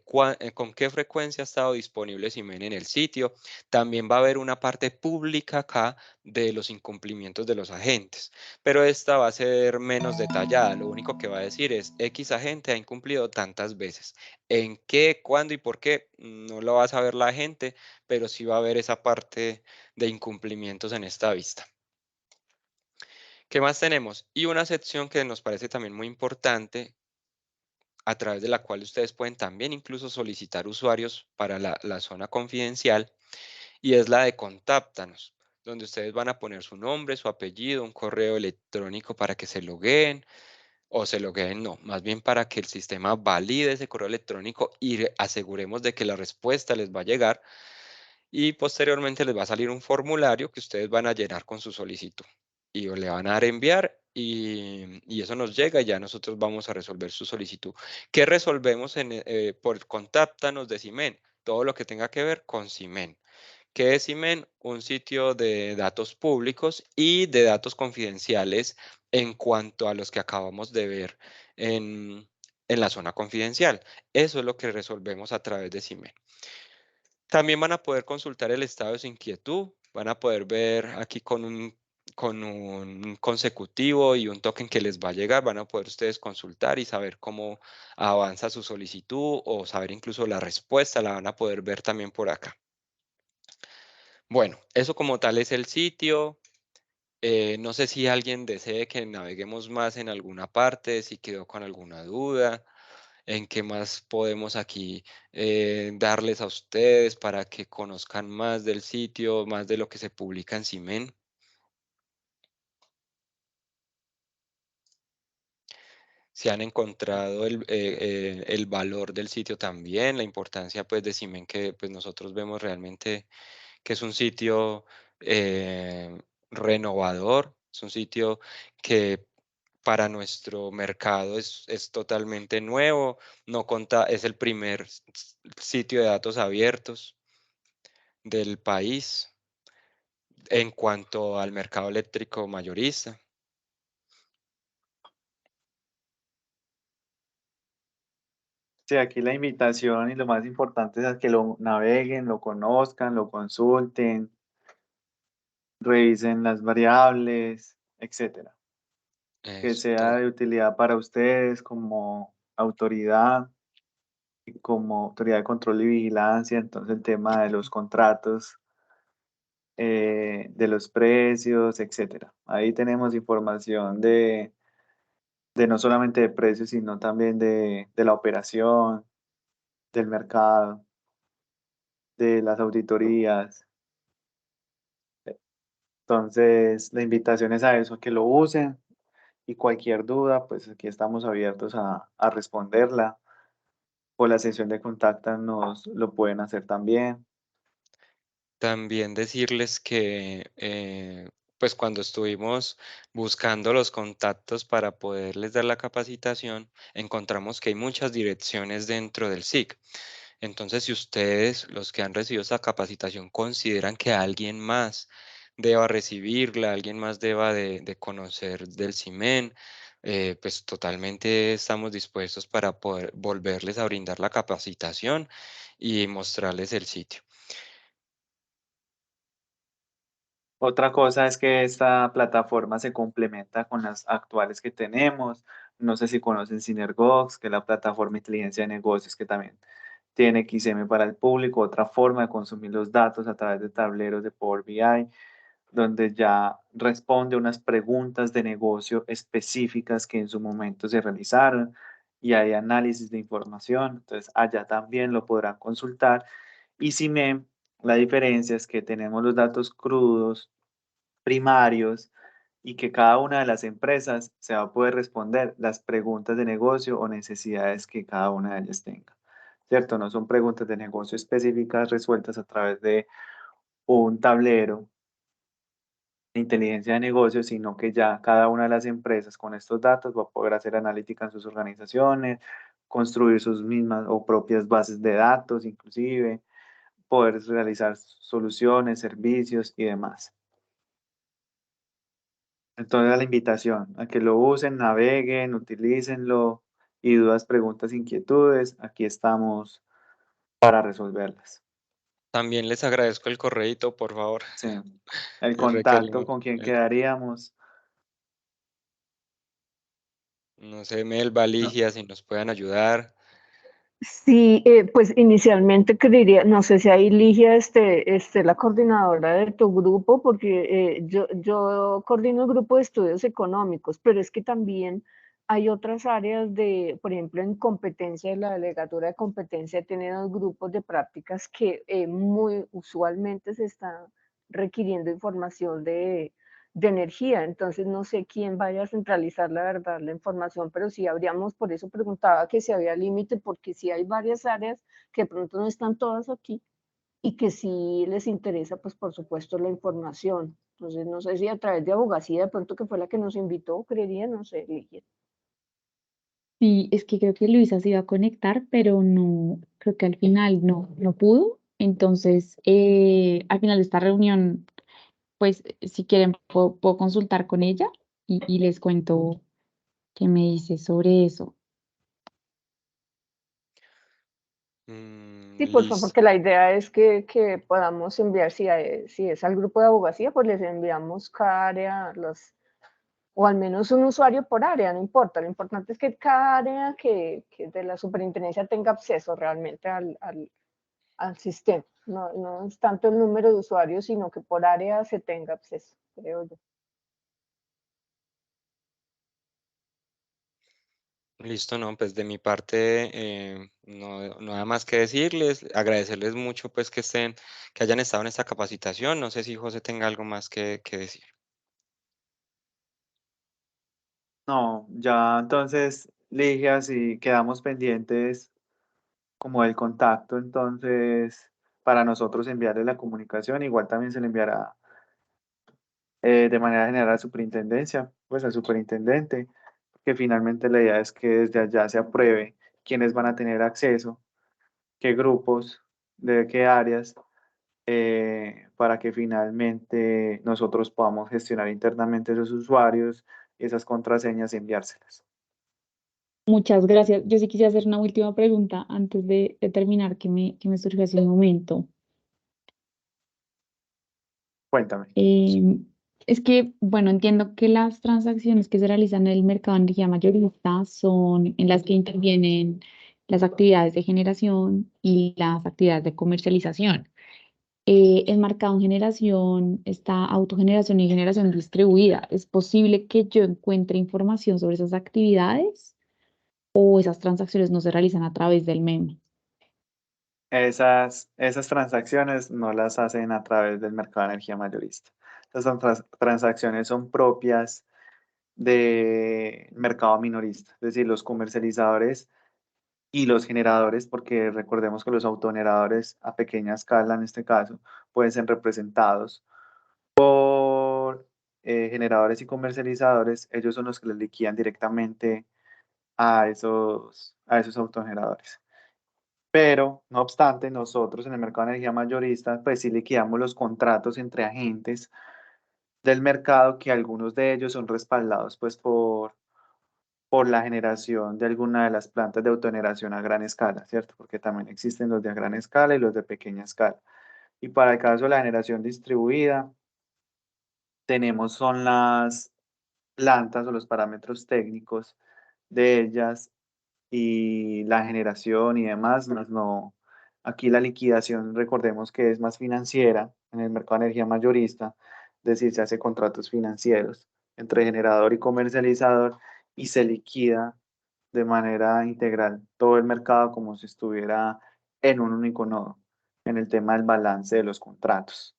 con qué frecuencia ha estado disponible CIMEN en el sitio. También va a haber una parte pública acá de los incumplimientos de los agentes, pero esta va a ser menos detallada. Lo único que va a decir es X agente ha incumplido tantas veces. ¿En qué, cuándo y por qué? No lo va a saber la gente, pero sí va a haber esa parte de incumplimientos en esta vista. ¿Qué más tenemos? Y una sección que nos parece también muy importante, a través de la cual ustedes pueden también incluso solicitar usuarios para la zona confidencial, y es la de contáctanos, donde ustedes van a poner su nombre, su apellido, un correo electrónico para que se logueen, o se logueen, no, más bien para que el sistema valide ese correo electrónico y aseguremos de que la respuesta les va a llegar, y posteriormente les va a salir un formulario que ustedes van a llenar con su solicitud y le van a dar a enviar, y eso nos llega y ya nosotros vamos a resolver su solicitud. ¿Qué resolvemos por contáctanos de CIMEN? Todo lo que tenga que ver con CIMEN. ¿Qué es CIMEN? Un sitio de datos públicos y de datos confidenciales en cuanto a los que acabamos de ver en la zona confidencial. Eso es lo que resolvemos a través de CIMEN. También van a poder consultar el estado de su inquietud, van a poder ver aquí con un consecutivo y un token que les va a llegar, van a poder ustedes consultar y saber cómo avanza su solicitud o saber incluso la respuesta, la van a poder ver también por acá. Bueno, eso como tal es el sitio. No sé si alguien desee que naveguemos más en alguna parte, si quedó con alguna duda, en qué más podemos aquí darles a ustedes para que conozcan más del sitio, más de lo que se publica en CIMEN. Si han encontrado el valor del sitio también, la importancia pues de CIMEN, que pues nosotros vemos realmente que es un sitio renovador, es un sitio que para nuestro mercado es totalmente nuevo, es el primer sitio de datos abiertos del país en cuanto al mercado eléctrico mayorista.
Sí, aquí la invitación y lo más importante es a que lo naveguen, lo conozcan, lo consulten, revisen las variables, etcétera. Que sea de utilidad para ustedes como autoridad y como autoridad de control y vigilancia. Entonces el tema de los contratos, de los precios, etcétera. Ahí tenemos información de no solamente de precios, sino también de la operación, del mercado, de las auditorías. Entonces, la invitación es a eso, a que lo usen, y cualquier duda, pues aquí estamos abiertos a responderla. Por la sesión de contacta nos lo pueden hacer también.
También decirles que pues cuando estuvimos buscando los contactos para poderles dar la capacitación, encontramos que hay muchas direcciones dentro del SIG. Entonces, si ustedes, los que han recibido esa capacitación, consideran que alguien más deba recibirla, alguien más deba de conocer del CIMEN, pues totalmente estamos dispuestos para poder volverles a brindar la capacitación y mostrarles el sitio.
Otra cosa es que esta plataforma se complementa con las actuales que tenemos. No sé si conocen Synergox, que es la plataforma de inteligencia de negocios que también tiene XM para el público, otra forma de consumir los datos a través de tableros de Power BI, donde ya responde unas preguntas de negocio específicas que en su momento se realizaron y hay análisis de información. Entonces, allá también lo podrán consultar. Y CIMEM, la diferencia es que tenemos los datos crudos, primarios, y que cada una de las empresas se va a poder responder las preguntas de negocio o necesidades que cada una de ellas tenga, ¿cierto? No son preguntas de negocio específicas resueltas a través de un tablero de inteligencia de negocio, sino que ya cada una de las empresas con estos datos va a poder hacer analítica en sus organizaciones, construir sus mismas o propias bases de datos, inclusive, poder realizar soluciones, servicios y demás. Entonces, la invitación a que lo usen, naveguen, utilícenlo y dudas, preguntas, inquietudes, aquí estamos para resolverlas.
También les agradezco el correíto, por favor.
Sí. El
El
contacto
requerimiento.
con quien quedaríamos.
No sé, Melba,
No.
Ligia, si nos puedan ayudar.
Sí, pues inicialmente creería, no sé si ahí Ligia la coordinadora de tu grupo, porque yo coordino el grupo de estudios económicos, pero es que también hay otras áreas de, por ejemplo, en competencia, la delegatura de competencia tiene 2 grupos de prácticas que muy usualmente se están requiriendo información de energía, entonces no sé quién vaya a centralizar la verdad la información, pero sí habríamos, por eso preguntaba que si había límite, porque sí hay varias áreas que de pronto no están todas aquí y que sí les interesa, pues por supuesto, la información. Entonces no sé si a través de abogacía, de pronto que fue la que nos invitó, creería, no sé, Ligia.
Sí, es que creo que Luisa se iba a conectar, pero no, creo que al final no pudo. Entonces, al final de esta reunión, pues si quieren, puedo consultar con ella y les cuento qué me dice sobre eso.
Sí, por favor,
Listo.
porque la idea es que podamos enviar, si es al grupo de abogacía, pues les enviamos cada área, o al menos un usuario por área, no importa. Lo importante es que cada área que de la superintendencia tenga acceso realmente al sistema. No es tanto el número de usuarios, sino que por área se tenga acceso, creo yo.
Listo, no, pues de mi parte, no, nada más que decirles, agradecerles mucho pues que hayan estado en esta capacitación. No sé si José tenga algo más que decir.
No, ya entonces, Ligia, si quedamos pendientes como del contacto, entonces, para nosotros enviarle la comunicación, igual también se le enviará de manera general a la superintendencia, pues al superintendente, que finalmente la idea es que desde allá se apruebe quiénes van a tener acceso, qué grupos, de qué áreas, para que finalmente nosotros podamos gestionar internamente esos usuarios y esas contraseñas y enviárselas.
Muchas gracias. Yo sí quisiera hacer una última pregunta antes de terminar, que me surgió hace un momento.
Cuéntame.
Es que, bueno, entiendo que las transacciones que se realizan en el mercado de energía mayorista son en las que intervienen las actividades de generación y las actividades de comercialización. Enmarcado en generación está autogeneración y generación distribuida. ¿Es posible que yo encuentre información sobre esas actividades o esas transacciones no se realizan a través del MEM?
Esas transacciones no las hacen a través del mercado de energía mayorista. Esas transacciones son propias del mercado minorista, es decir, los comercializadores y los generadores, porque recordemos que los autogeneradores a pequeña escala, en este caso, pueden ser representados por generadores y comercializadores. Ellos son los que les liquidan directamente a esos autogeneradores. Pero, no obstante, nosotros en el mercado de energía mayorista, pues sí liquidamos los contratos entre agentes del mercado, que algunos de ellos son respaldados pues por la generación de alguna de las plantas de autogeneración a gran escala, ¿cierto? Porque también existen los de gran escala y los de pequeña escala. Y para el caso de la generación distribuida, tenemos son las plantas o los parámetros técnicos de ellas y la generación y demás, más no, aquí la liquidación, recordemos que es más financiera en el mercado de energía mayorista, es decir, se hace contratos financieros entre generador y comercializador y se liquida de manera integral todo el mercado como si estuviera en un único nodo, en el tema del balance de los contratos.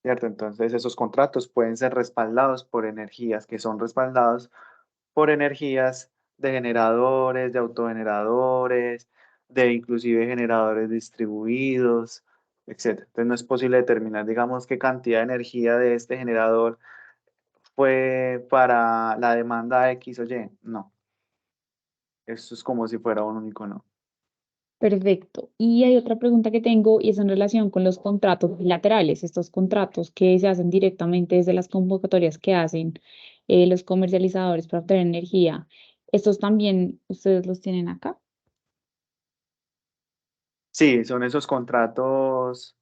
¿Cierto? Entonces esos contratos pueden ser respaldados por energías que son respaldados por energías de generadores, de autogeneradores, de inclusive generadores distribuidos, etc. Entonces no es posible determinar, digamos, qué cantidad de energía de este generador fue para la demanda X o Y. No, eso es como si fuera un único no.
Perfecto. Y hay otra pregunta que tengo y es en relación con los contratos bilaterales, estos contratos que se hacen directamente desde las convocatorias que hacen los comercializadores para obtener energía. ¿Estos también ustedes los tienen acá?
Sí, son esos contratos,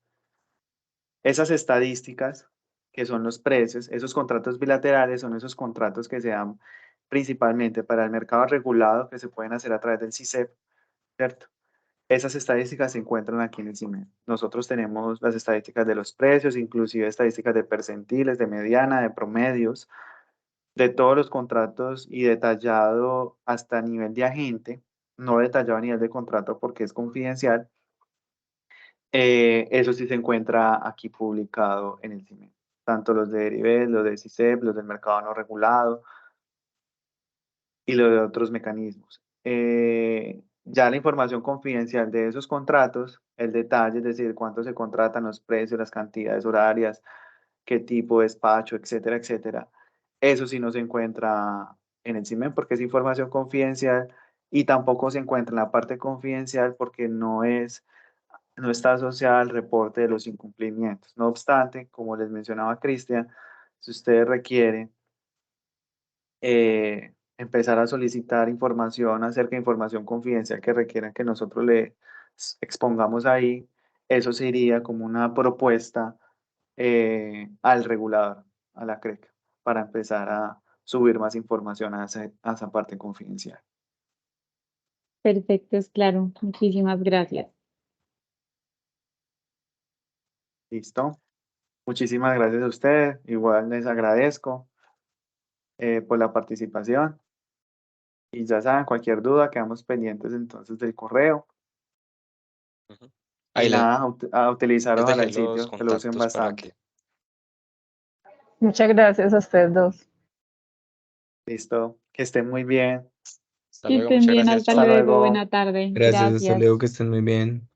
esas estadísticas que son los precios, esos contratos bilaterales son esos contratos que se dan principalmente para el mercado regulado que se pueden hacer a través del CICEP, ¿cierto? Esas estadísticas se encuentran aquí en el CIMED. Nosotros tenemos las estadísticas de los precios, inclusive estadísticas de percentiles, de mediana, de promedios, de todos los contratos y detallado hasta nivel de agente, no detallado a nivel de contrato porque es confidencial. Eso sí se encuentra aquí publicado en el CIMED. Tanto los de Derives, los de CICEP, los del mercado no regulado y los de otros mecanismos. Ya la información confidencial de esos contratos, el detalle, es decir, cuánto se contratan, los precios, las cantidades horarias, qué tipo de despacho, etcétera, etcétera. Eso sí no se encuentra en el CIMEN porque es información confidencial y tampoco se encuentra en la parte confidencial porque no está asociada al reporte de los incumplimientos. No obstante, como les mencionaba Cristian, si ustedes requieren empezar a solicitar información acerca de información confidencial que requieran que nosotros le expongamos ahí, eso se iría como una propuesta al regulador, a la CREC, para empezar a subir más información a esa parte confidencial.
Perfecto, es claro. Muchísimas gracias.
¿Listo? Muchísimas gracias a ustedes. Igual les agradezco por la participación. Y ya saben, cualquier duda, quedamos pendientes entonces del correo.
Ujú.
Y
Ahí les
nada, a utilizar ojalá
dejé
el
los
sitio, que lo usen
contactos para
bastante.
que...
Muchas gracias a ustedes dos.
Listo, que estén muy bien.
Hasta
Que
luego,
estén
muchas
bien,
gracias,
hasta
Hasta
chao.
luego.
luego.
Buena tarde.
Gracias, hasta
Gracias.
luego, que estén muy bien.